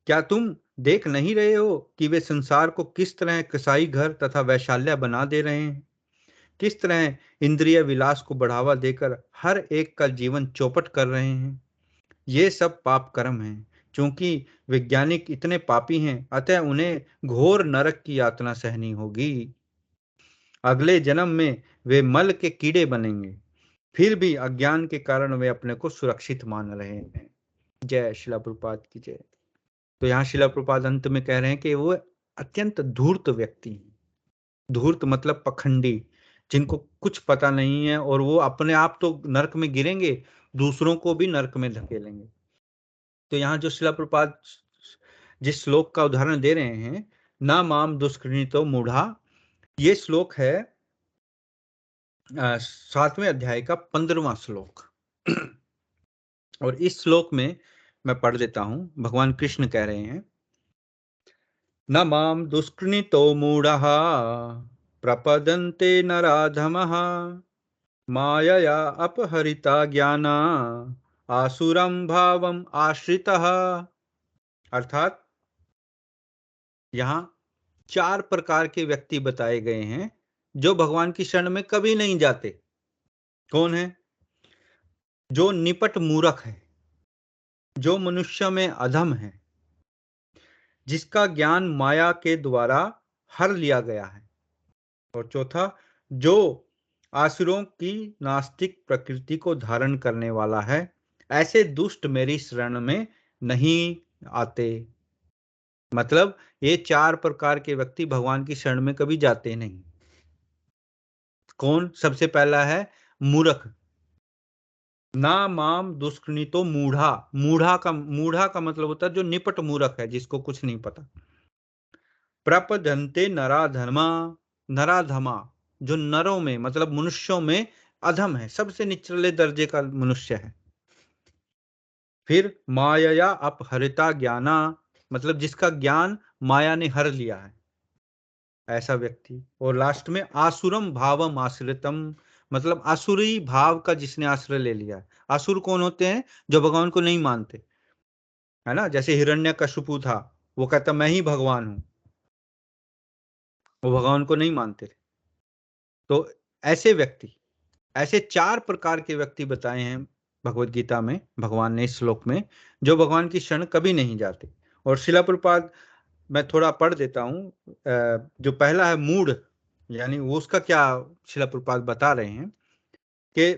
[SPEAKER 1] क्या तुम देख नहीं रहे हो कि वे संसार को किस तरह कसाई घर तथा वैशाल्य बना दे रहे हैं? किस तरह इंद्रिय विलास को बढ़ावा देकर हर एक का जीवन चौपट कर रहे हैं? ये सब पाप कर्म हैं। क्योंकि वैज्ञानिक इतने पापी हैं, अतः उन्हें घोर नरक की यातना सहनी होगी। अगले जन्म में वे मल के कीड़े बनेंगे, फिर भी अज्ञान के कारण वे अपने को सुरक्षित मान रहे हैं। जय शिला प्रभुपाद की जय। तो यहाँ शिला प्रभुपाद अंत में कह रहे हैं कि वो अत्यंत धूर्त व्यक्ति हैं। धूर्त मतलब पखंडी, जिनको कुछ पता नहीं है, और वो अपने आप तो नरक में गिरेंगे, दूसरों को भी नरक में धकेलेंगे। तो यहाँ जो शिला प्रभुपाद जिस श्लोक का उदाहरण दे रहे हैं, ना माम दुष्कृतो मूढ़ा, ये श्लोक है 7वें अध्याय का 15वां श्लोक। और इस श्लोक में मैं पढ़ देता हूं, भगवान कृष्ण कह रहे हैं, न माम दुष्कृतो मूढ़ः प्रपदन्ते नराधमः मायया अपहरिता ज्ञाना आसुरं भावम आश्रितः। अर्थात यहाँ 4 प्रकार के व्यक्ति बताए गए हैं जो भगवान की शरण में कभी नहीं जाते। कौन है? जो निपट मूर्ख है, जो मनुष्य में अधम है, जिसका ज्ञान माया के द्वारा हर लिया गया है। और चौथा, जो आसुरों की नास्तिक प्रकृति को धारण करने वाला है, ऐसे दुष्ट मेरी शरण में नहीं आते। मतलब ये 4 प्रकार के व्यक्ति भगवान की शरण में कभी जाते नहीं। कौन? सबसे पहला है मूर्ख। ना माम दुष्कृतो मूढ़ा। मूढ़ा का मतलब होता है जो निपट मूर्ख है, जिसको कुछ नहीं पता। प्रपदन्ते नराधमा। नराधमा जो नरों में मतलब मनुष्यों में अधम है, सबसे निचले दर्जे का मनुष्य है। फिर माया अपहरिता ज्ञाना, मतलब जिसका ज्ञान माया ने हर लिया है, ऐसा व्यक्ति। और लास्ट में आसुरम भावम आश्रितम, मतलब आसुरी भाव का जिसने आश्रय ले लिया है। आसुर कौन होते हैं? जो भगवान को नहीं मानते, है ना। जैसे हिरण्यकशिपु था, वो कहता मैं ही भगवान हूं, वो भगवान को नहीं मानते थे। तो ऐसे व्यक्ति, ऐसे 4 प्रकार के व्यक्ति बताए हैं भगवत गीता में भगवान ने इस श्लोक में, जो भगवान की शरण कभी नहीं जाते। और शिला प्रभुपाद, मैं थोड़ा पढ़ देता हूं। जो पहला है मूढ़, यानी वो उसका क्या शिला प्रभुपाद बता रहे हैं कि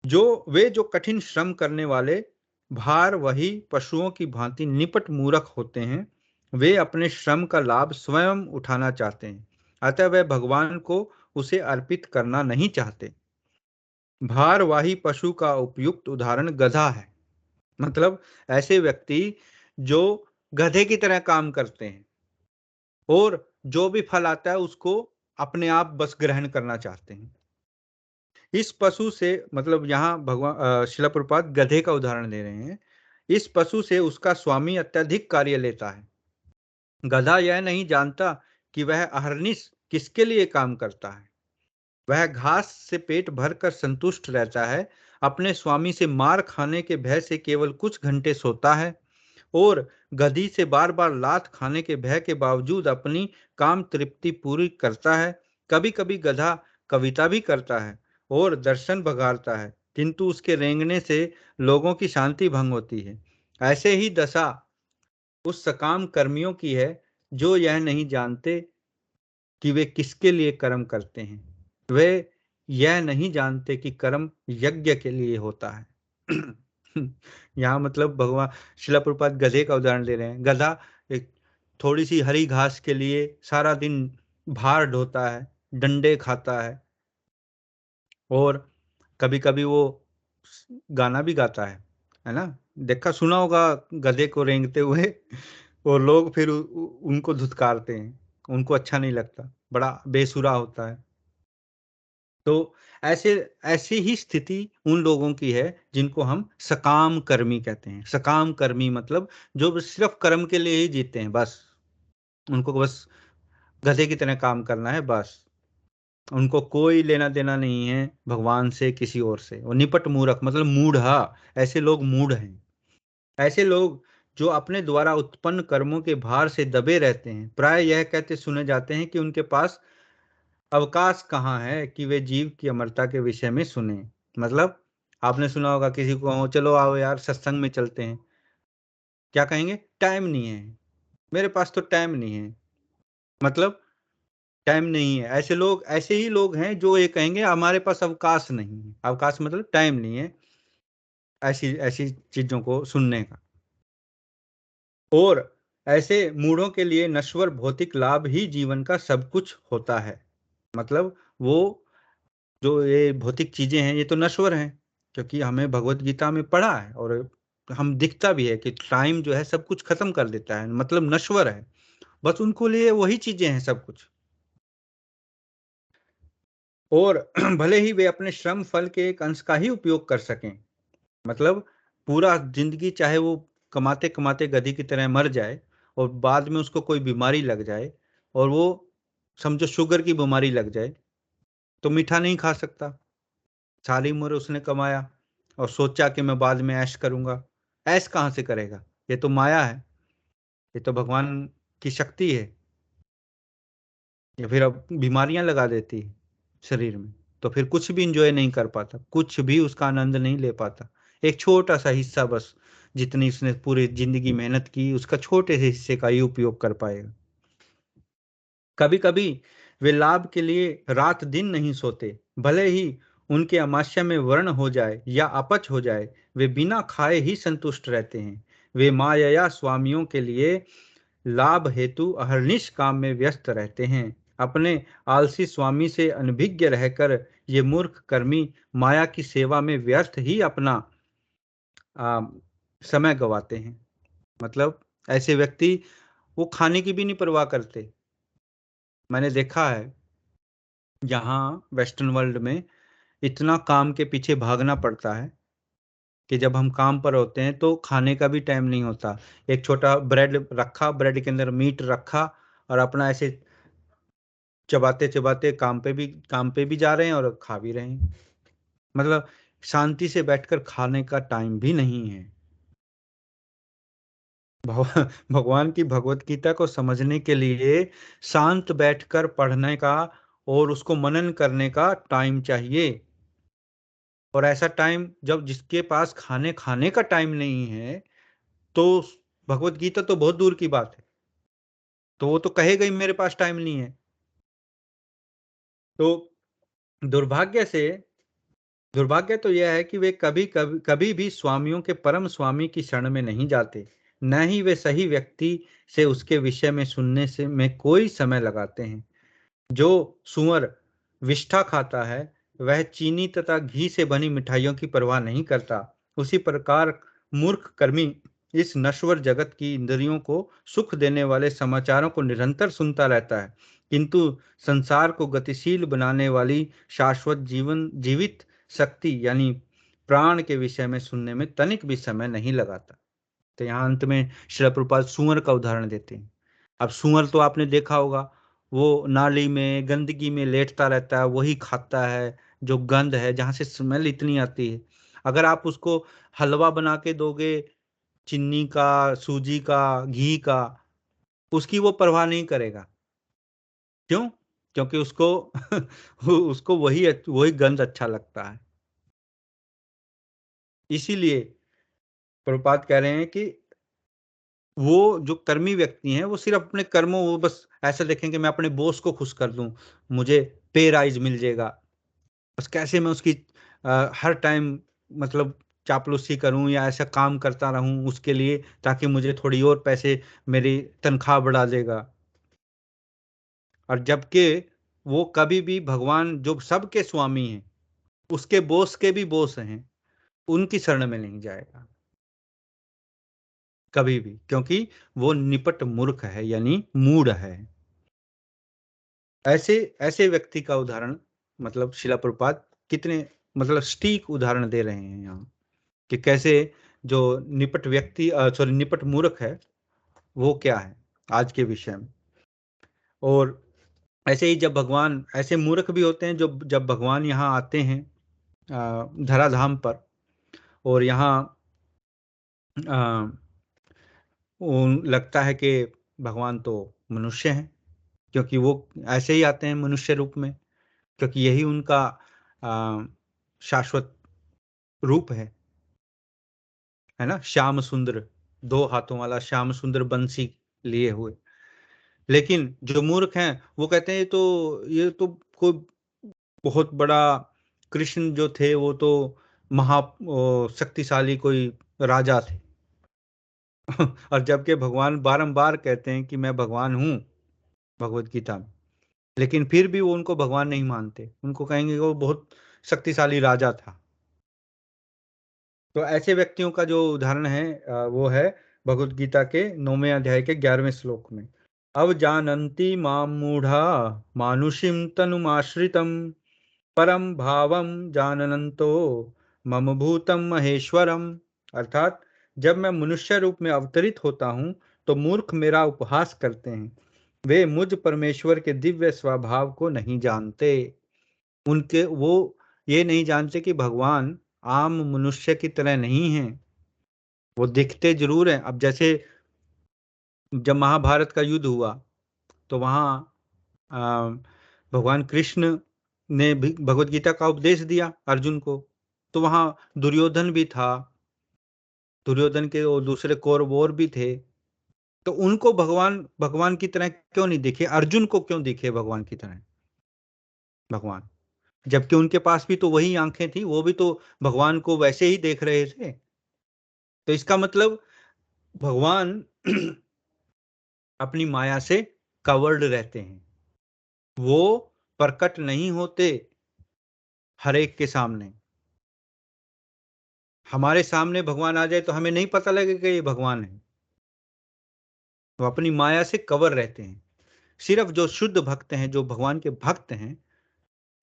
[SPEAKER 1] जो कठिन श्रम करने वाले भार वही पशुओं की भांति निपट मूर्ख होते हैं, वे अपने श्रम का लाभ स्वयं उठाना चाहते हैं, अतः वे भगवान को उसे अर्पित करना नहीं चाहते। भारवाही पशु का उपयुक्त उदाहरण गधा है। मतलब ऐसे व्यक्ति जो गधे की तरह काम करते हैं और जो भी फल आता है उसको अपने आप बस ग्रहण करना चाहते हैं। इस पशु से, मतलब यहाँ भगवान शिला प्रभुपाद गधे का उदाहरण दे रहे हैं। इस पशु से उसका स्वामी अत्यधिक कार्य लेता है। गधा यह नहीं जानता कि वह अहर्निश किसके लिए काम करता है। वह घास से पेट भरकर संतुष्ट रहता है, अपने स्वामी से मार खाने के भय से केवल कुछ घंटे सोता है और गधी से बार बार लात खाने के भय के बावजूद अपनी काम तृप्ति पूरी करता है। कभी कभी गधा कविता भी करता है और दर्शन बघारता है, किंतु उसके रेंगने से लोगों की शांति भंग होती है। ऐसे ही दशा उस सकाम कर्मियों की है जो यह नहीं जानते कि वे किसके लिए कर्म करते हैं। वे यह नहीं जानते कि कर्म यज्ञ के लिए होता है। यहाँ मतलब भगवान शिला प्रभुपाद गधे का उदाहरण ले रहे हैं। गधा एक थोड़ी सी हरी घास के लिए सारा दिन भार ढोता है, डंडे खाता और कभी कभी वो गाना भी गाता है ना। देखा सुना होगा गधे को रेंगते हुए। और लोग फिर उनको धुतकारते हैं, उनको अच्छा नहीं लगता, बड़ा बेसुरा होता है। तो ऐसे ऐसी ही स्थिति उन लोगों की है जिनको हम सकाम कर्मी कहते हैं। सकाम कर्मी मतलब जो सिर्फ कर्म के लिए ही जीते हैं, बस उनको बस गधे की तरह काम करना है, बस उनको कोई लेना देना नहीं है भगवान से, किसी और से। और निपट मूर्ख मतलब मूढ़ा, ऐसे लोग मूढ़ हैं। ऐसे लोग जो अपने द्वारा उत्पन्न कर्मों के भार से दबे रहते हैं, प्राय यह कहते सुने जाते हैं कि उनके पास अवकाश कहाँ है कि वे जीव की अमरता के विषय में सुने। मतलब आपने सुना होगा किसी को कहो चलो आओ यार सत्संग में चलते हैं, क्या कहेंगे? टाइम नहीं है, मेरे पास तो टाइम नहीं है। मतलब टाइम नहीं है। ऐसे लोग, ऐसे ही लोग हैं जो ये कहेंगे हमारे पास अवकाश नहीं है। अवकाश मतलब टाइम नहीं है ऐसी ऐसी चीजों को सुनने का। और ऐसे मूढ़ों के लिए नश्वर भौतिक लाभ ही जीवन का सब कुछ होता है। मतलब वो जो ये भौतिक चीजें हैं ये तो नश्वर हैं, क्योंकि हमें भगवत गीता में पढ़ा है और हम दिखता भी है कि टाइम जो है सब कुछ खत्म कर देता है, मतलब नश्वर है। बस उनको लिए वही चीजें हैं सब कुछ। और भले ही वे अपने श्रम फल के एक अंश का ही उपयोग कर सकें, मतलब पूरा जिंदगी चाहे वो कमाते कमाते गधी की तरह मर जाए और बाद में उसको कोई बीमारी लग जाए और वो समझो शुगर की बीमारी लग जाए, तो मीठा नहीं खा सकता। सारी उम्र उसने कमाया और सोचा कि मैं बाद में ऐश करूंगा, ऐश कहाँ से करेगा? ये तो माया है, ये तो भगवान की शक्ति है, या फिर अब बीमारियां लगा देती है। शरीर में, तो फिर कुछ भी इंजॉय नहीं कर पाता, कुछ भी उसका आनंद नहीं ले पाता। एक छोटा सा हिस्सा बस, जितनी उसने पूरी जिंदगी मेहनत की, उसका छोटे से हिस्से का ही उपयोग कर पाएगा। कभी कभी वे लाभ के लिए रात दिन नहीं सोते, भले ही उनके अमावस्या में वर्ण हो जाए या अपच हो जाए, वे बिना खाए ही संतुष्ट रहते हैं। वे माया स्वामियों के लिए लाभ हेतु अहर्निश काम में व्यस्त रहते हैं। अपने आलसी स्वामी से अनभिज्ञ रहकर ये मूर्ख कर्मी माया की सेवा में व्यर्थ ही अपना आ, समय गवाते हैं। मतलब ऐसे व्यक्ति, वो खाने की भी नहीं परवाह करते। मैंने देखा है यहाँ वेस्टर्न वर्ल्ड में इतना काम के पीछे भागना पड़ता है कि जब हम काम पर होते हैं तो खाने का भी टाइम नहीं होता। एक छोटा ब्रेड रखा, ब्रेड के अंदर मीट रखा, और अपना ऐसे चबाते चबाते काम पे भी जा रहे हैं और खा भी रहे हैं। मतलब शांति से बैठकर खाने का टाइम भी नहीं है। भगवान की भगवत गीता को समझने के लिए शांत बैठकर पढ़ने का और उसको मनन करने का टाइम चाहिए। और ऐसा टाइम, जब जिसके पास खाने खाने का टाइम नहीं है, तो भगवत गीता तो बहुत दूर की बात है, तो वो तो कहेगा ही मेरे पास टाइम नहीं है। तो दुर्भाग्य से दुर्भाग्य तो यह है कि वे कभी कभी कभी भी स्वामियों के परम स्वामी की शरण में नहीं जाते, न ही वे सही व्यक्ति से उसके विषय में सुनने से में कोई समय लगाते हैं। जो सुअर विष्ठा खाता है, वह चीनी तथा घी से बनी मिठाइयों की परवाह नहीं करता। उसी प्रकार मूर्ख कर्मी इस नश्वर जगत की इंद्रियों को सुख देने वाले समाचारों को निरंतर सुनता रहता है, किंतु संसार को गतिशील बनाने वाली शाश्वत जीवित शक्ति यानी प्राण के विषय में सुनने में तनिक भी समय नहीं लगाता। तो यहाँ अंत में श्रील प्रभुपाद सुअर का उदाहरण देते हैं। अब सुअर तो आपने देखा होगा, वो नाली में गंदगी में लेटता रहता है, वही खाता है जो गंध है, जहां से स्मेल इतनी आती है। अगर आप उसको हलवा बना के दोगे, चीनी का, सूजी का, घी का, उसकी वो परवाह नहीं करेगा। क्यों? क्योंकि उसको उसको वही वही गंध अच्छा लगता है। इसीलिए प्रभुपाद कह रहे हैं कि वो जो कर्मी व्यक्ति हैं, वो सिर्फ अपने कर्मों, वो बस ऐसा देखेंगे मैं अपने बॉस को खुश कर दूं, मुझे पे राइज मिल जाएगा, बस कैसे मैं उसकी हर टाइम मतलब चापलूसी करूं या ऐसा काम करता रहूं उसके लिए, ताकि मुझे थोड़ी और पैसे, मेरी तनख्वाह बढ़ा देगा। और जबकि वो कभी भी भगवान जो सबके स्वामी हैं, उसके बॉस के भी बॉस हैं, उनकी शरण में नहीं जाएगा कभी भी, क्योंकि वो निपट मूर्ख है, यानी मूढ़ है। ऐसे ऐसे व्यक्ति का उदाहरण, मतलब शिला प्रभुपाद कितने मतलब सटीक उदाहरण दे रहे हैं यहाँ, कि कैसे जो निपट व्यक्ति, सॉरी, निपट मूर्ख है, वो क्या है आज के विषय में। और ऐसे ही जब भगवान, ऐसे मूर्ख भी होते हैं जो जब भगवान यहाँ आते हैं धराधाम पर, और यहाँ लगता है कि भगवान तो मनुष्य हैं, क्योंकि वो ऐसे ही आते हैं मनुष्य रूप में, क्योंकि यही उनका अ, शाश्वत रूप है ना, श्याम सुंदर, दो हाथों वाला श्याम सुंदर बंसी लिए हुए। लेकिन जो मूर्ख हैं, वो कहते हैं ये तो कोई बहुत बड़ा, कृष्ण जो थे वो तो शक्तिशाली कोई राजा थे। और जबकि भगवान बारंबार कहते हैं कि मैं भगवान हूँ भगवत गीता में, लेकिन फिर भी वो उनको भगवान नहीं मानते, उनको कहेंगे कि वो बहुत शक्तिशाली राजा था। तो ऐसे व्यक्तियों का जो उदाहरण है वो है भगवत गीता के 9वें अध्याय के 11वें श्लोक में। अब जानन्ति माम मूढ़ा मानुषिम तनुमाश्रितम परम भावम जाननंतो मम भूतम महेश्वरम। अर्थात जब मैं मनुष्य रूप में अवतरित होता हूँ तो मूर्ख मेरा उपहास करते हैं, वे मुझ परमेश्वर के दिव्य स्वभाव को नहीं जानते। उनके वो ये नहीं जानते कि भगवान आम मनुष्य की तरह नहीं है। वो दिखते जरूर हैं। अब जैसे जब महाभारत का युद्ध हुआ, तो वहाँ भगवान कृष्ण ने भी भगवत गीता का उपदेश दिया अर्जुन को, तो वहां दुर्योधन भी था, दुर्योधन के और दूसरे कौरव और भी थे, तो उनको भगवान भगवान की तरह क्यों नहीं दिखे? अर्जुन को क्यों दिखे भगवान की तरह भगवान? जबकि उनके पास भी तो वही आंखें थी, वो भी तो भगवान को वैसे ही देख रहे थे। तो इसका मतलब भगवान अपनी माया से कवर्ड रहते हैं, वो प्रकट नहीं होते हर एक के सामने। हमारे सामने भगवान आ जाए तो हमें नहीं पता लगेगा कि ये भगवान है, वो अपनी माया से कवर रहते हैं। सिर्फ जो शुद्ध भक्त हैं, जो भगवान के भक्त हैं,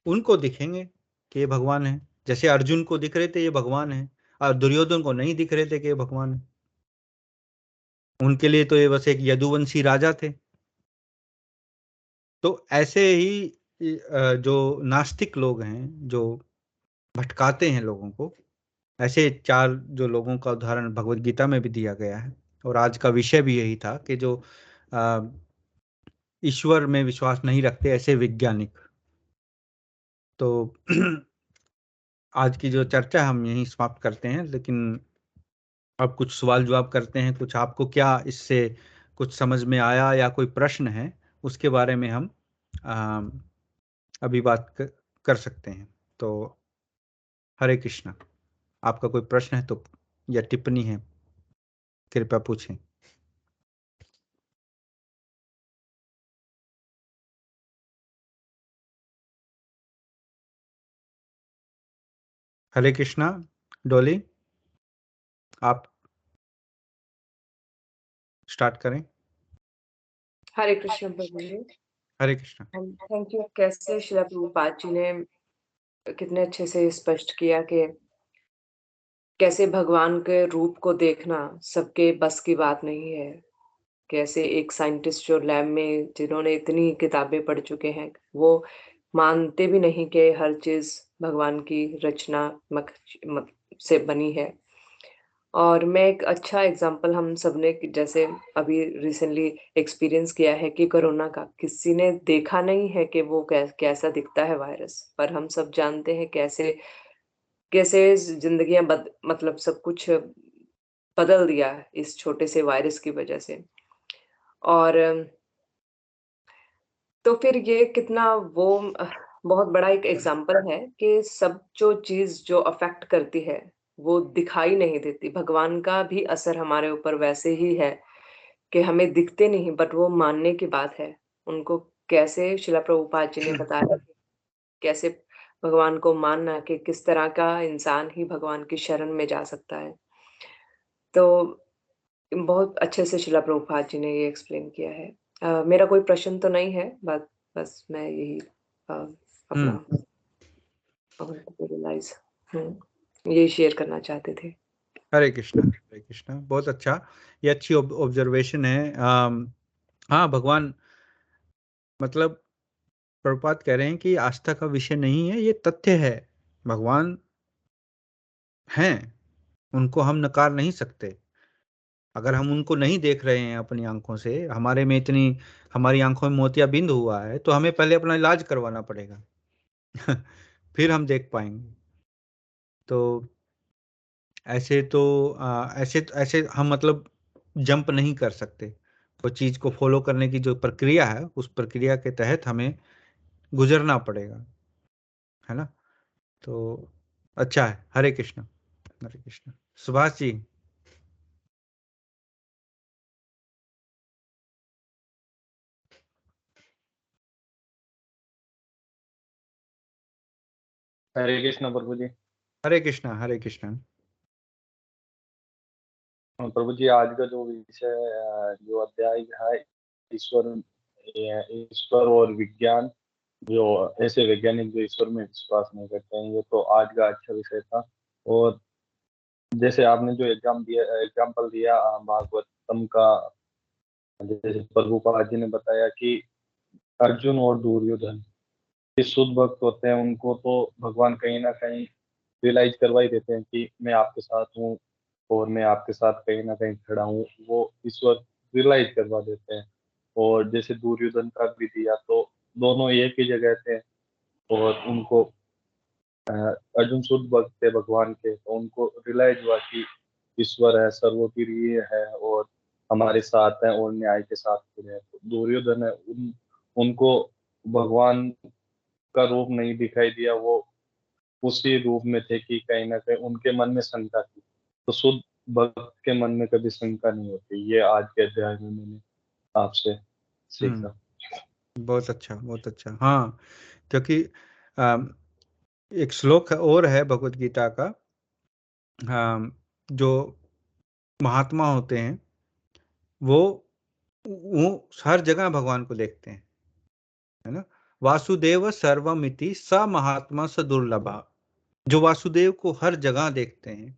[SPEAKER 1] उनको दिखेंगे कि ये भगवान है। जैसे अर्जुन को दिख रहे थे ये भगवान है, और दुर्योधन को नहीं दिख रहे थे कि ये भगवान है। उनके लिए तो ये बस एक यदुवंशी राजा थे। तो ऐसे ही जो नास्तिक लोग हैं, जो भटकाते हैं लोगों को, ऐसे चार जो लोगों का उदाहरण भगवत गीता में भी दिया गया है। और आज का विषय भी यही था कि जो अ, ईश्वर में विश्वास नहीं रखते, ऐसे वैज्ञानिक। तो आज की जो चर्चा हम यहीं समाप्त करते हैं, लेकिन अब कुछ सवाल जवाब करते हैं। कुछ आपको क्या इससे कुछ समझ में आया या कोई प्रश्न है, उसके बारे में हम अभी बात कर सकते हैं। तो हरे कृष्णा, आपका कोई प्रश्न है तो या टिप्पणी है, कृपया पूछें। हरे कृष्णा। डॉली, आप स्टार्ट करें।
[SPEAKER 2] हरे कृष्ण प्रभु जी।
[SPEAKER 1] हरे कृष्णा।
[SPEAKER 2] Thank you. कैसे श्रील प्रभुपाद जी ने कितने अच्छे से स्पष्ट किया कि कैसे भगवान के रूप को देखना सबके बस की बात नहीं है। कैसे एक साइंटिस्ट जो लैब में जिन्होंने इतनी किताबें पढ़ चुके हैं, वो मानते भी नहीं कि हर चीज़ भगवान की रचनात्मक से बनी है। और मैं एक अच्छा एग्जांपल हम सबने जैसे अभी रिसेंटली एक्सपीरियंस किया है कि कोरोना का किसी ने देखा नहीं है कि वो कैसा दिखता है वायरस, पर हम सब जानते हैं कैसे कैसे जिंदगियां मतलब सब कुछ बदल दिया है इस छोटे से वायरस की वजह से। और तो फिर ये कितना वो बहुत बड़ा एक एग्जाम्पल है कि सब जो चीज़ जो अफ़ेक्ट करती है, वो दिखाई नहीं देती। भगवान का भी असर हमारे ऊपर वैसे ही है कि हमें दिखते नहीं, बट वो मानने की बात है। उनको कैसे शिला प्रभुपाद जी ने बताया कि कैसे भगवान को मानना कि किस तरह का इंसान ही भगवान की शरण में जा सकता है। तो बहुत अच्छे से शिला प्रभुपाद जी ने ये एक्सप्लेन किया है। मेरा कोई प्रश्न तो नहीं है, बस मैं यही अपना रियलाइज़ यही शेयर करना चाहते थे।
[SPEAKER 1] हरे कृष्णा। हरे कृष्णा, बहुत अच्छा। ये अच्छी ऑब्जर्वेशन है। हाँ, भगवान मतलब प्रभुपाद कह रहे हैं कि आस्था का विषय नहीं है, ये तथ्य है। भगवान हैं, उनको हम नकार नहीं सकते। अगर हम उनको नहीं देख रहे हैं अपनी आंखों से, हमारे में इतनी हमारी आंखों में मोतियाबिंद हुआ है, तो हमें पहले अपना इलाज करवाना पड़ेगा। फिर हम देख पाएंगे। तो ऐसे तो ऐसे हम मतलब जंप नहीं कर सकते। कोई चीज को फॉलो करने की जो प्रक्रिया है, उस प्रक्रिया के तहत हमें गुजरना पड़ेगा, है ना? तो अच्छा है। हरे कृष्ण। हरे कृष्ण। सुभाष जी।
[SPEAKER 3] हरे कृष्ण प्रभु जी।
[SPEAKER 1] हरे कृष्ण। हरे कृष्ण।
[SPEAKER 3] प्रभु जी, आज का जो विषय जो अध्याय है, ईश्वर ईश्वर और विज्ञान, जो ऐसे वैज्ञानिक जो ईश्वर में विश्वास नहीं करते हैं, ये तो आज का अच्छा विषय था। और जैसे आपने जो एग्जाम्पल दिया भागवतम का, जैसे प्रभुपाद जी ने बताया कि अर्जुन और दुर्योधन ये शुद्ध भक्त होते हैं, उनको तो भगवान कहीं ना कहीं रियलाइज करवा ही देते हैं कि मैं आपके साथ हूँ और मैं आपके साथ कहीं ना कहीं खड़ा हूँ, वो ईश्वर रियलाइज करवा देते हैं। और जैसे दुर्योधन का भी दिया, तो दोनों एक ही जगह थे, और उनको अर्जुन शुद्ध भक्त थे भगवान के, तो उनको रियलाइज हुआ कि ईश्वर है, सर्वप्रिय है और हमारे साथ है और न्याय के साथ खड़े हैं। तो दुर्योधन है, उनको भगवान का रूप नहीं दिखाई दिया, वो उसी रूप में थे कि कहीं ना कहीं उनके मन में शंका थी। तो शुद्ध भक्त के मन में कभी शंका नहीं होती। ये आज के अध्याय में मैंने आपसे सीखा।
[SPEAKER 1] बहुत अच्छा, बहुत अच्छा। हाँ, क्योंकि एक श्लोक और है भगवत गीता का, जो महात्मा होते हैं वो हर जगह भगवान को देखते हैं, है ना। वासुदेव सर्वमिति स महात्मा स दुर्लभा। जो वासुदेव को हर जगह देखते हैं,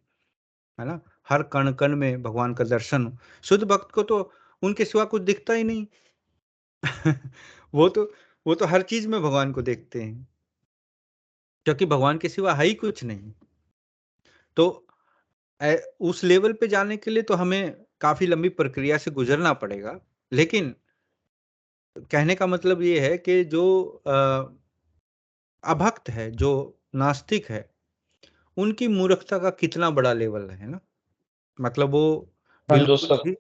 [SPEAKER 1] है ना, हर कण कण में भगवान का दर्शन हो। शुद्ध भक्त को तो उनके सिवा कुछ दिखता ही नहीं। वो तो वो तो हर चीज में भगवान को देखते हैं, क्योंकि भगवान के सिवा है ही कुछ नहीं। तो उस लेवल पे जाने के लिए तो हमें काफी लंबी प्रक्रिया से गुजरना पड़ेगा। लेकिन कहने का मतलब ये है कि जो अभक्त है, जो नास्तिक है, उनकी मूर्खता का कितना बड़ा लेवल है ना। मतलब वो
[SPEAKER 3] हाँ, जो
[SPEAKER 1] बिल्कुल
[SPEAKER 3] सब
[SPEAKER 1] भी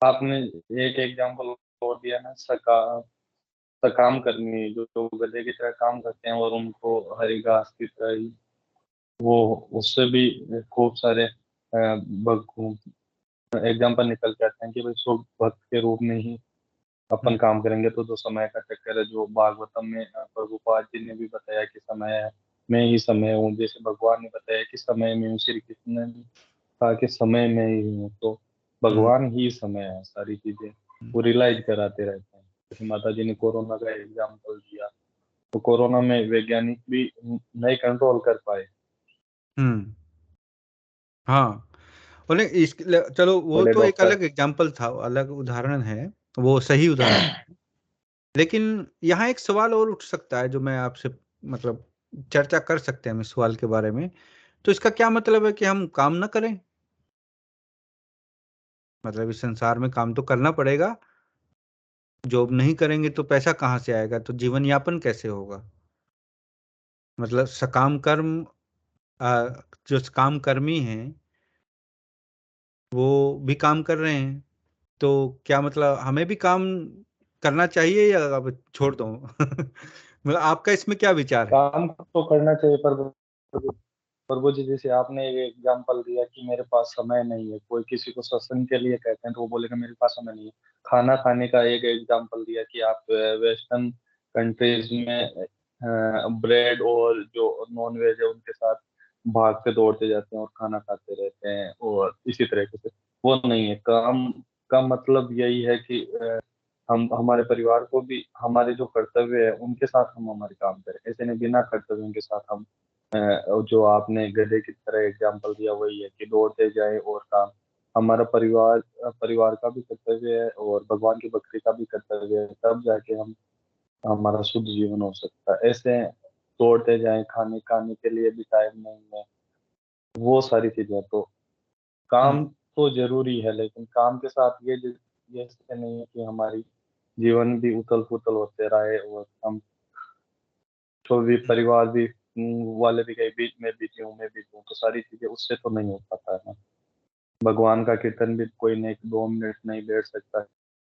[SPEAKER 3] आपने एक एग्जाम्पल और दिया ना, सकाम कर्मी, जो गधे की तरह काम करते हैं और उनको हरी घास की तरह ही, वो उससे भी खूब सारे एग्जाम्पल निकल के आते हैं कि भाई शुभ भक्त के रूप में ही अपन काम करेंगे तो जो समय का चक्कर है, जो भागवतम में प्रभुपाद जी ने भी बताया कि समय में ही समय हूँ, जैसे भगवान ने बताया कि समय में हूँ, श्री कृष्ण ने भी कहा कि समय में ही हूँ। तो भगवान ही समय है, सारी चीजें वो रियलाइज कराते रहते हैं। जैसे माता जी ने कोरोना का एग्जाम्पल दिया, तो कोरोना में वैज्ञानिक भी नहीं कंट्रोल कर पाए।
[SPEAKER 1] हम्म। हाँ, उन्हें चलो वो
[SPEAKER 3] बोले
[SPEAKER 1] तो एक
[SPEAKER 3] डॉक्टर।
[SPEAKER 1] अलग एग्जाम्पल था, अलग उदाहरण है, वो सही उदाहरण। लेकिन यहाँ एक सवाल और उठ सकता है जो मैं आपसे, मतलब चर्चा कर सकते हैं हम इस सवाल के बारे में। तो इसका क्या मतलब है कि हम काम ना करें? मतलब इस संसार में काम तो करना पड़ेगा। जॉब नहीं करेंगे तो पैसा कहाँ से आएगा, तो जीवन यापन कैसे होगा? मतलब सकाम कर्म, आ, जो काम कर्मी हैं वो भी काम कर रहे हैं। तो क्या मतलब हमें भी काम करना चाहिए या अब छोड़ दो? मतलब आपका इसमें क्या विचार है?
[SPEAKER 3] काम तो करना चाहिए, पर वो जैसे आपने एक एग्जांपल दिया कि मेरे पास समय नहीं है, कोई किसी को सत्संग के लिए कहते हैं तो वो बोलेगा मेरे पास समय नहीं है। खाना खाने का एक एग्जांपल दिया कि आप वेस्टर्न कंट्रीज में ब्रेड और जो नॉन वेज है उनके साथ भागते दौड़ते जाते हैं और खाना खाते रहते हैं और इसी तरीके से। वो नहीं है काम का मतलब। यही है कि हम हमारे परिवार को भी हमारे जो कर्तव्य है उनके साथ हम हमारे काम करें। ऐसे नहीं बिना कर्तव्यों के साथ हम और जो आपने गधे की तरह एग्जांपल दिया वही है कि दौड़ते जाए और काम। हमारा परिवार का भी कर्तव्य है और भगवान की भक्ति का भी कर्तव्य है, तब जाके हम हमारा शुद्ध जीवन हो सकता है। ऐसे दौड़ते जाए, खाने खाने के लिए भी टाइम नहीं है, वो सारी चीजें। तो
[SPEAKER 1] हम्म।
[SPEAKER 3] काम तो जरूरी है, लेकिन काम के साथ ये ऐसे नहीं है कि हमारी जीवन भी उथल पुथल होते रहे और हम तो भी परिवार भी वाले भी कहीं बीच में बिजी हूँ, मैं बिजी हूँ, तो सारी चीजें उससे तो नहीं हो पाता है ना। भगवान का कीर्तन भी कोई नहीं 2 मिनट नहीं बैठ सकता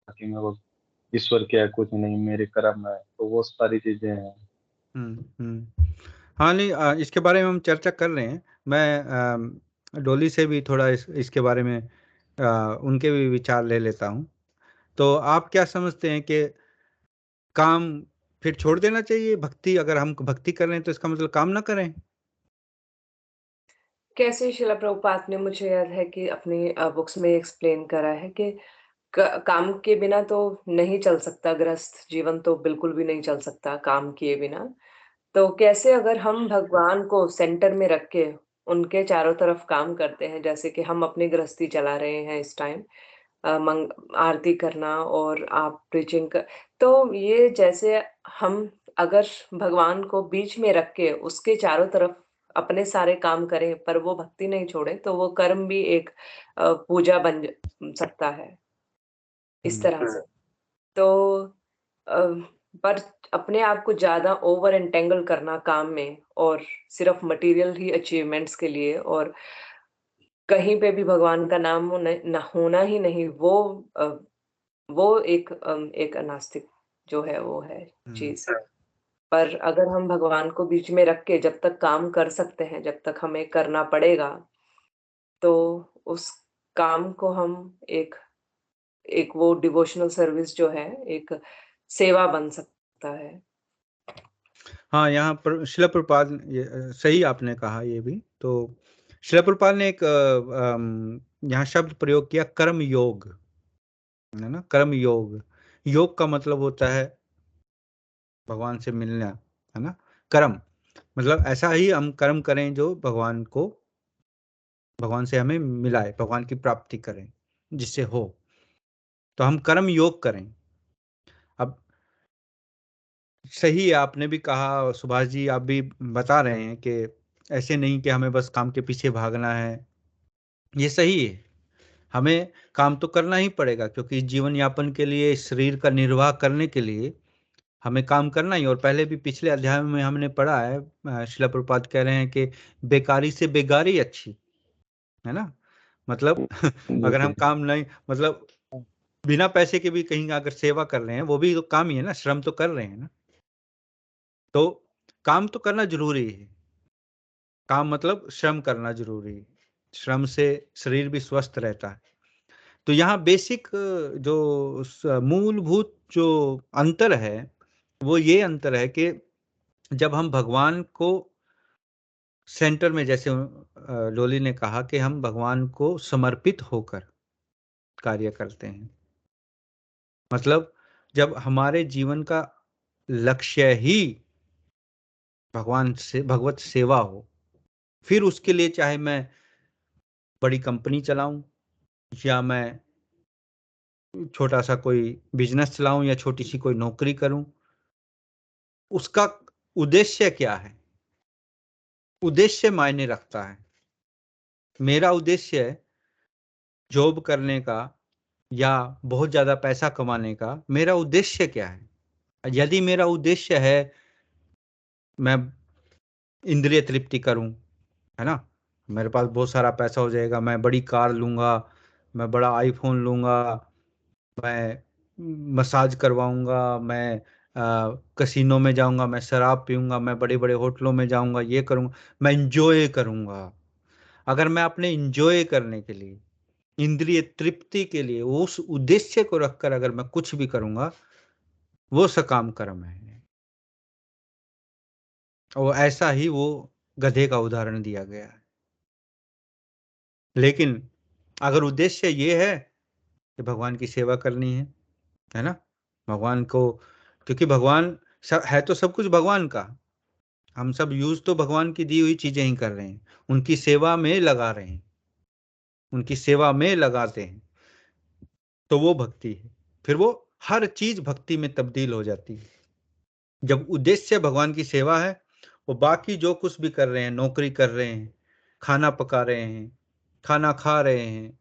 [SPEAKER 3] कि मैं वो ईश्वर क्या है, कुछ नहीं मेरे कर्म है, तो वो सारी चीजें हैं।
[SPEAKER 1] हाँ, नहीं, इसके बारे में हम चर्चा कर रहे हैं। मैं डोली से भी थोड़ा इसके बारे में उनके भी विचार ले लेता हूँ। तो आप क्या समझते हैं कि काम फिर छोड़ देना चाहिए? भक्ति, अगर हम भक्ति कर रहे हैं तो इसका मतलब काम ना करें?
[SPEAKER 2] कैसे शिला प्रभुपाद ने, मुझे याद है कि अपनी बुक्स में एक्सप्लेन करा है कि काम के बिना तो नहीं चल सकता, गृहस्थ जीवन तो बिल्कुल भी नहीं चल सकता काम किए बिना। तो कैसे अगर हम भगवान को सेंटर में रख के उनके चारों तरफ काम करते हैं, जैसे कि हम अपनी गृहस्थी चला रहे हैं इस टाइम, मंग आरती करना और आप प्रीचिंग कर, तो ये जैसे हम अगर भगवान को बीच में रख के उसके चारों तरफ अपने सारे काम करें पर वो भक्ति नहीं छोड़े, तो वो कर्म भी एक पूजा बन सकता है, इस
[SPEAKER 1] हम्म।
[SPEAKER 2] तरह से। तो अ, पर अपने आप को ज़्यादा ओवर एंटेंगल करना काम में और सिर्फ़ मटेरियल ही अचीवमेंट्स के लिए और कहीं पे भी भगवान का नाम होना ही नहीं, वो एक अनास्तिक जो है वो है चीज़। पर अगर हम भगवान को बीच में रख के जब तक काम कर सकते हैं, जब तक हमें करना पड़ेगा, तो उस काम को हम एक एक वो डिवोशनल सर्विस जो है, एक सेवा बन सकता है।
[SPEAKER 1] हाँ, यहाँ पर शिला प्रभुपाद सही आपने कहा ये भी। तो शिला प्रभुपाद ने एक यहाँ शब्द प्रयोग किया कर्म योग, है ना। कर्म योग, योग का मतलब होता है भगवान से मिलना, है ना। कर्म मतलब ऐसा ही हम कर्म करें जो भगवान से हमें मिलाए, भगवान की प्राप्ति करें जिससे हो, तो हम कर्म योग करें। अब सही है, आपने भी कहा, सुभाष जी आप भी बता रहे हैं कि ऐसे नहीं कि हमें बस काम के पीछे भागना है। ये सही है, हमें काम तो करना ही पड़ेगा, क्योंकि जीवन यापन के लिए, शरीर का निर्वाह करने के लिए हमें काम करना ही। और पहले भी पिछले अध्याय में हमने पढ़ा है, शिला प्रभुपाद कह रहे हैं कि बेकारी से बेगारी अच्छी, है ना। मतलब अगर हम काम नहीं, मतलब बिना पैसे के भी कहीं अगर सेवा कर रहे हैं, वो भी तो काम ही है ना, श्रम तो कर रहे हैं ना। तो काम तो करना जरूरी है, काम मतलब श्रम करना जरूरी है, श्रम से शरीर भी स्वस्थ रहता है। तो यहाँ बेसिक जो मूलभूत जो अंतर है, वो ये अंतर है कि जब हम भगवान को सेंटर में, जैसे लोली ने कहा कि हम भगवान को समर्पित होकर कार्य करते हैं, मतलब जब हमारे जीवन का लक्ष्य ही भगवान से भगवत सेवा हो, फिर उसके लिए चाहे मैं बड़ी कंपनी चलाऊं, या मैं छोटा सा कोई बिजनेस चलाऊं, या छोटी सी कोई नौकरी करूं, उसका उद्देश्य क्या है, उद्देश्य मायने रखता है। मेरा उद्देश्य जॉब करने का या बहुत ज्यादा पैसा कमाने का, मेरा उद्देश्य क्या है। यदि मेरा उद्देश्य है मैं इंद्रिय तृप्ति करूं, है ना, मेरे पास बहुत सारा पैसा हो जाएगा, मैं बड़ी कार लूंगा, मैं बड़ा आईफोन लूंगा, मैं मसाज करवाऊंगा, मैं कसिनो में जाऊंगा, मैं शराब पीऊंगा, मैं बड़े बड़े होटलों में जाऊंगा, ये करूंगा, मैं इंजॉय करूंगा। अगर मैं अपने इंजॉय करने के लिए, इंद्रिय तृप्ति के लिए, उस उद्देश्य को रखकर अगर मैं कुछ भी करूंगा, वो सकाम कर्म है। और ऐसा ही वो गधे का उदाहरण दिया गया है। लेकिन अगर उद्देश्य ये है कि भगवान की सेवा करनी है ना, भगवान को, क्योंकि भगवान सब है, तो सब कुछ भगवान का, हम सब यूज तो भगवान की दी हुई चीजें ही कर रहे हैं, उनकी सेवा में लगा रहे हैं, उनकी सेवा में लगाते हैं, तो वो भक्ति है। फिर वो हर चीज भक्ति में तब्दील हो जाती है। जब उद्देश्य भगवान की सेवा है, वो बाकी जो कुछ भी कर रहे हैं, नौकरी कर रहे हैं, खाना पका रहे हैं, खाना खा रहे हैं,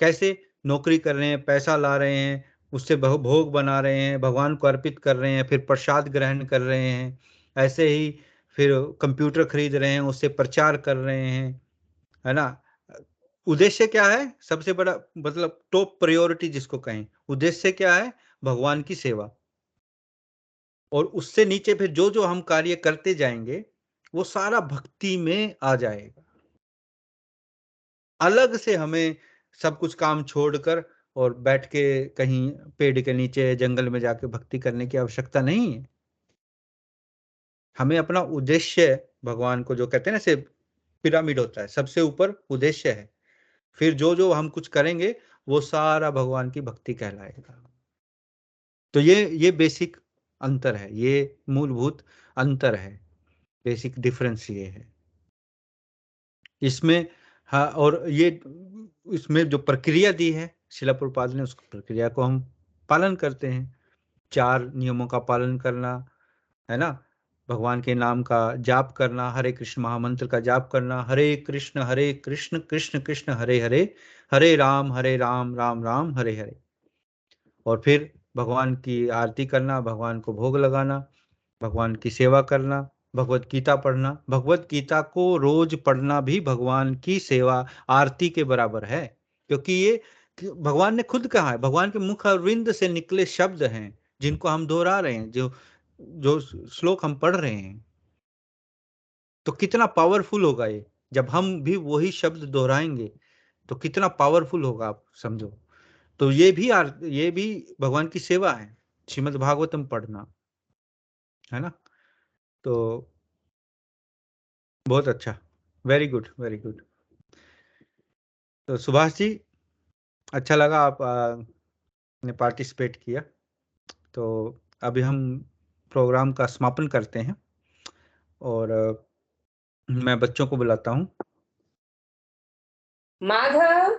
[SPEAKER 1] कैसे नौकरी कर रहे हैं, पैसा ला रहे हैं, उससे भोग बना रहे हैं, भगवान को अर्पित कर रहे हैं, फिर प्रसाद ग्रहण कर रहे हैं, ऐसे ही फिर कंप्यूटर खरीद रहे हैं, उससे प्रचार कर रहे हैं, है ना। उद्देश्य क्या है, सबसे बड़ा मतलब टॉप प्रायोरिटी जिसको कहें, उद्देश्य क्या है, भगवान की सेवा। और उससे नीचे फिर जो जो हम कार्य करते जाएंगे, वो सारा भक्ति में आ जाएगा। अलग से हमें सब कुछ काम छोड़कर और बैठ के कहीं पेड़ के नीचे जंगल में जाके भक्ति करने की आवश्यकता नहीं है। हमें अपना उद्देश्य, भगवान को जो कहते हैं ना, से पिरामिड होता है, सबसे ऊपर उद्देश्य है, फिर जो जो हम कुछ करेंगे वो सारा भगवान की भक्ति कहलाएगा। तो ये बेसिक अंतर है, ये मूलभूत अंतर है, बेसिक डिफरेंस ये है इसमें। हाँ, और ये इसमें जो प्रक्रिया दी है शिला प्रभुपाद ने, उस प्रक्रिया को हम पालन करते हैं। 4 नियमों का पालन करना, है ना, भगवान के नाम का जाप करना, हरे कृष्ण महामंत्र का जाप करना, हरे कृष्ण कृष्ण कृष्ण हरे हरे, हरे राम राम राम हरे हरे। और फिर भगवान की आरती करना, भगवान को भोग लगाना, भगवान की सेवा करना, भगवत गीता पढ़ना। भगवत गीता को रोज पढ़ना भी भगवान की सेवा आरती के बराबर है, क्योंकि ये भगवान ने खुद कहा है, भगवान के मुख अरविंद से निकले शब्द हैं जिनको हम दोहरा रहे हैं, जो जो श्लोक हम पढ़ रहे हैं। तो कितना पावरफुल होगा ये, जब हम भी वही शब्द दोहराएंगे तो कितना पावरफुल होगा, आप समझो। तो ये भी भगवान की सेवा है, श्रीमद् भागवतम पढ़ना, है ना। तो बहुत अच्छा, वेरी गुड वेरी गुड। तो सुभाष जी, अच्छा लगा आप ने पार्टिसिपेट किया। तो अभी हम प्रोग्राम का समापन करते हैं और मैं बच्चों को बुलाता हूँ।
[SPEAKER 2] Madhav,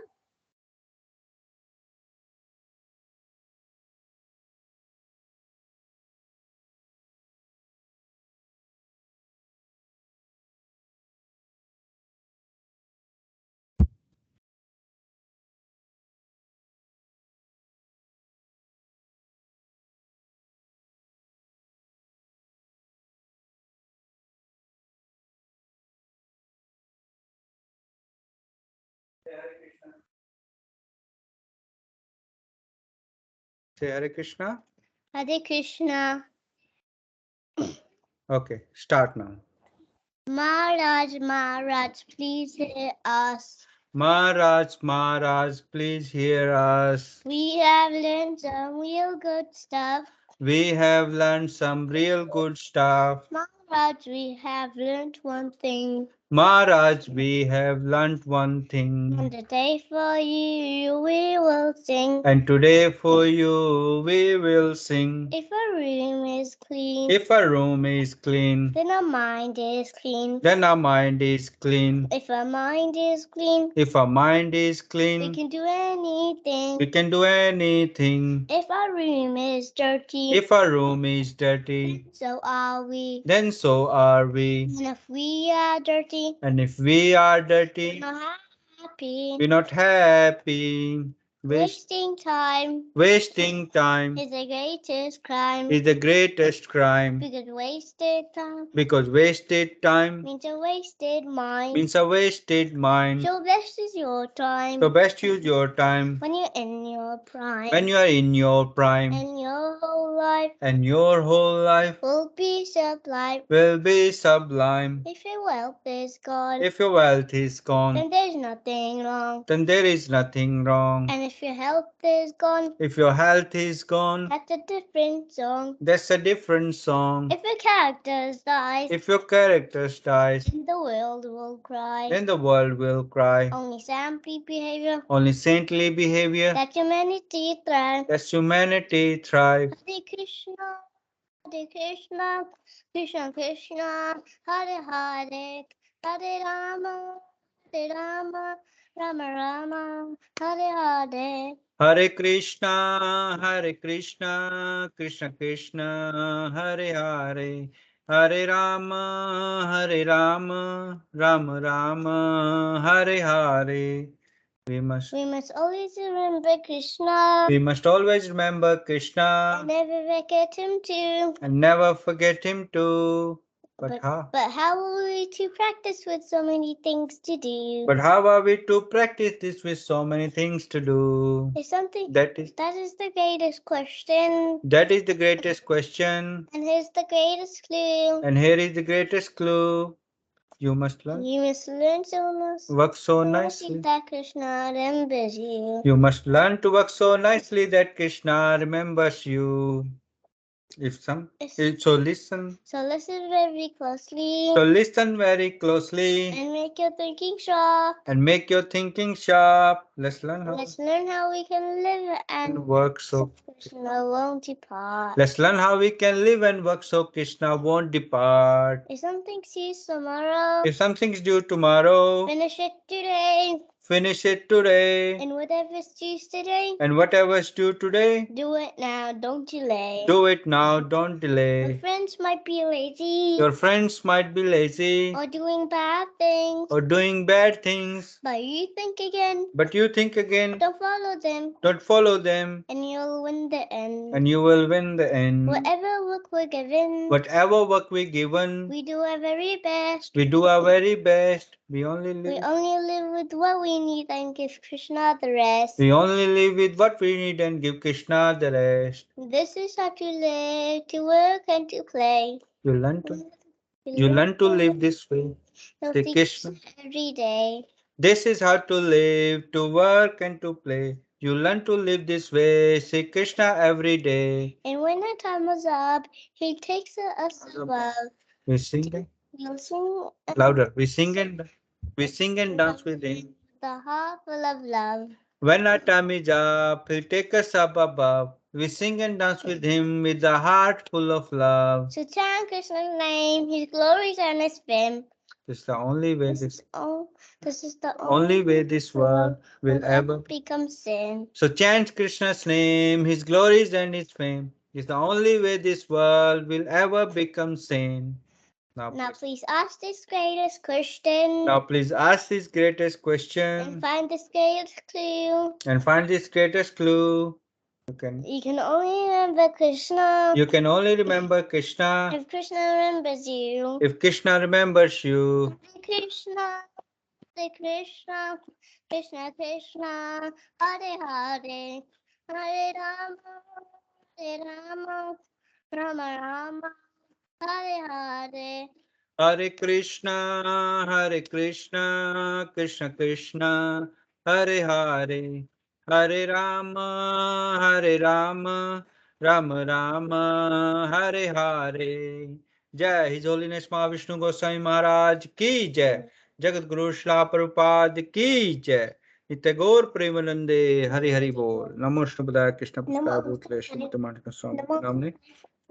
[SPEAKER 1] Say Hare Krishna.
[SPEAKER 4] Hare Krishna.
[SPEAKER 1] Okay, start now.
[SPEAKER 4] Maharaj, please hear us.
[SPEAKER 1] Maharaj, please hear us.
[SPEAKER 4] We have learned some real good stuff.
[SPEAKER 1] We have learned some real good stuff.
[SPEAKER 4] Maharaj, we have learned one thing.
[SPEAKER 1] Maharaj, we have learnt one thing.
[SPEAKER 4] And today for you we will sing.
[SPEAKER 1] And today for you we will sing.
[SPEAKER 4] If a room is clean,
[SPEAKER 1] If a room is clean,
[SPEAKER 4] then our mind is clean.
[SPEAKER 1] then our mind is clean.
[SPEAKER 4] If our mind is clean,
[SPEAKER 1] If our mind is
[SPEAKER 4] we
[SPEAKER 1] clean,
[SPEAKER 4] can do anything.
[SPEAKER 1] we can do anything.
[SPEAKER 4] If our room is dirty,
[SPEAKER 1] If our room is dirty,
[SPEAKER 4] so are we.
[SPEAKER 1] then so are we.
[SPEAKER 4] And if we are dirty,
[SPEAKER 1] And if we are dirty,
[SPEAKER 4] we're not happy.
[SPEAKER 1] we're not happy.
[SPEAKER 4] Wasting time
[SPEAKER 1] Wasting time
[SPEAKER 4] is the greatest crime.
[SPEAKER 1] is the greatest crime,
[SPEAKER 4] Because wasted time
[SPEAKER 1] because wasted time
[SPEAKER 4] means a wasted mind.
[SPEAKER 1] means a wasted mind.
[SPEAKER 4] So best is your time
[SPEAKER 1] So best use your time
[SPEAKER 4] when you're in your prime.
[SPEAKER 1] when you are in your prime,
[SPEAKER 4] And your whole life
[SPEAKER 1] and your whole life
[SPEAKER 4] will be sublime.
[SPEAKER 1] will be sublime.
[SPEAKER 4] If your wealth is gone,
[SPEAKER 1] If your wealth is gone,
[SPEAKER 4] then there's nothing wrong.
[SPEAKER 1] then there is nothing wrong.
[SPEAKER 4] And if your health is gone,
[SPEAKER 1] If your health is gone,
[SPEAKER 4] that's a different song.
[SPEAKER 1] that's a different song.
[SPEAKER 4] If your character dies,
[SPEAKER 1] If your character dies,
[SPEAKER 4] then the world will cry.
[SPEAKER 1] then the world will cry.
[SPEAKER 4] Only saintly behavior,
[SPEAKER 1] Only saintly behavior,
[SPEAKER 4] that humanity thrives.
[SPEAKER 1] that's humanity thrive.
[SPEAKER 4] Hare Krishna, Krishna Krishna, Hare Hare, Hare Rama, Rama Rama, Hare Hare.
[SPEAKER 1] Hare Krishna, Krishna Krishna, Hare Hare, Hare Rama, Rama Rama, Hare Hare. We must
[SPEAKER 4] always remember Krishna.
[SPEAKER 1] We must always remember Krishna
[SPEAKER 4] And never forget him too.
[SPEAKER 1] and never forget him too. But how?
[SPEAKER 4] But how are we to practice with so many things to do?
[SPEAKER 1] But how are we to practice this with so many things to do?
[SPEAKER 4] There's something
[SPEAKER 1] That is
[SPEAKER 4] that is the greatest question.
[SPEAKER 1] the greatest question.
[SPEAKER 4] And here's the greatest clue.
[SPEAKER 1] And here is the greatest clue. You must learn.
[SPEAKER 4] You must learn so much.
[SPEAKER 1] Work so nicely.
[SPEAKER 4] That Krishna remembers you.
[SPEAKER 1] You must learn to work so nicely that Krishna remembers you. So listen.
[SPEAKER 4] So listen very closely.
[SPEAKER 1] So listen very closely
[SPEAKER 4] And make your thinking sharp.
[SPEAKER 1] and make your thinking sharp. Let's learn
[SPEAKER 4] Let's learn how we can live and
[SPEAKER 1] work so.
[SPEAKER 4] Krishna won't depart.
[SPEAKER 1] Let's learn how we can live and work so Krishna won't depart.
[SPEAKER 4] If something's due tomorrow,
[SPEAKER 1] If something's due tomorrow,
[SPEAKER 4] finish it today.
[SPEAKER 1] finish it today.
[SPEAKER 4] And whatever's due today,
[SPEAKER 1] And whatever's due today,
[SPEAKER 4] do it now, don't delay.
[SPEAKER 1] do it now, don't
[SPEAKER 4] Your
[SPEAKER 1] delay.
[SPEAKER 4] friends might be lazy
[SPEAKER 1] Your friends might be lazy
[SPEAKER 4] or doing bad things,
[SPEAKER 1] or doing bad things,
[SPEAKER 4] but you think again,
[SPEAKER 1] but you think again,
[SPEAKER 4] don't follow them,
[SPEAKER 1] don't follow them,
[SPEAKER 4] and you'll win the end.
[SPEAKER 1] and you will win the end.
[SPEAKER 4] Whatever work we're given,
[SPEAKER 1] Whatever work we're given,
[SPEAKER 4] we do our very best.
[SPEAKER 1] we do our very best. We only
[SPEAKER 4] We
[SPEAKER 1] live.
[SPEAKER 4] only live with what we need and give Krishna the rest.
[SPEAKER 1] We only live with what we need and give Krishna the rest.
[SPEAKER 4] This is how to live, to work and to play.
[SPEAKER 1] You learn to live this way.
[SPEAKER 4] You'll
[SPEAKER 1] Say
[SPEAKER 4] see
[SPEAKER 1] Krishna.
[SPEAKER 4] every day.
[SPEAKER 1] This is how to live, to work and to play. You learn to live this way. Say Krishna every day.
[SPEAKER 4] And when our time is up, he takes us above.
[SPEAKER 1] We sing it
[SPEAKER 4] We'll sing
[SPEAKER 1] louder. We sing and dance with him.
[SPEAKER 4] the heart full of love.
[SPEAKER 1] When our time is up, he'll take us up above. We sing and dance with him with a heart full of love.
[SPEAKER 4] So chant Krishna's name, his glories and his fame.
[SPEAKER 1] This is the only way.
[SPEAKER 4] This is the
[SPEAKER 1] Only way this world will ever.
[SPEAKER 4] become sin.
[SPEAKER 1] So chant Krishna's name, his glories and his fame. Is the only way this world will ever become sane. Now
[SPEAKER 4] Please ask this greatest question.
[SPEAKER 1] Now please ask this greatest
[SPEAKER 4] And
[SPEAKER 1] question
[SPEAKER 4] find this greatest clue.
[SPEAKER 1] and find this greatest clue.
[SPEAKER 4] You can only remember Krishna
[SPEAKER 1] You can only remember Krishna
[SPEAKER 4] if Krishna remembers you.
[SPEAKER 1] if Krishna remembers you.
[SPEAKER 4] Hare Krishna, Hare Krishna, Krishna Krishna, Hare Hare, Hare Rama, Rama Rama, Hare Hare.
[SPEAKER 1] Hare Krishna, Krishna Krishna, Hare Hare, Hare Rama, Rama Rama, Hare Hare. जय His Holiness Mahavishnu Goswami महाराज की जय. जगत गुरु श्रील प्रभुपाद की जय. नित्य गौर प्रेमानंदे हरि हरि बोल. नमो श्रीपदाय कृष्ण प्रसाद भूतले श्रीमती मानक स्वामी नामने.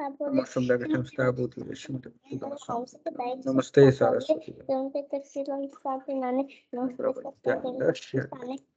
[SPEAKER 1] नमो श्रीपदाय कृष्ण प्रसाद भूतले श्रीमती मानक स्वामी. नमस्ते सरस्वती.
[SPEAKER 4] Namaste.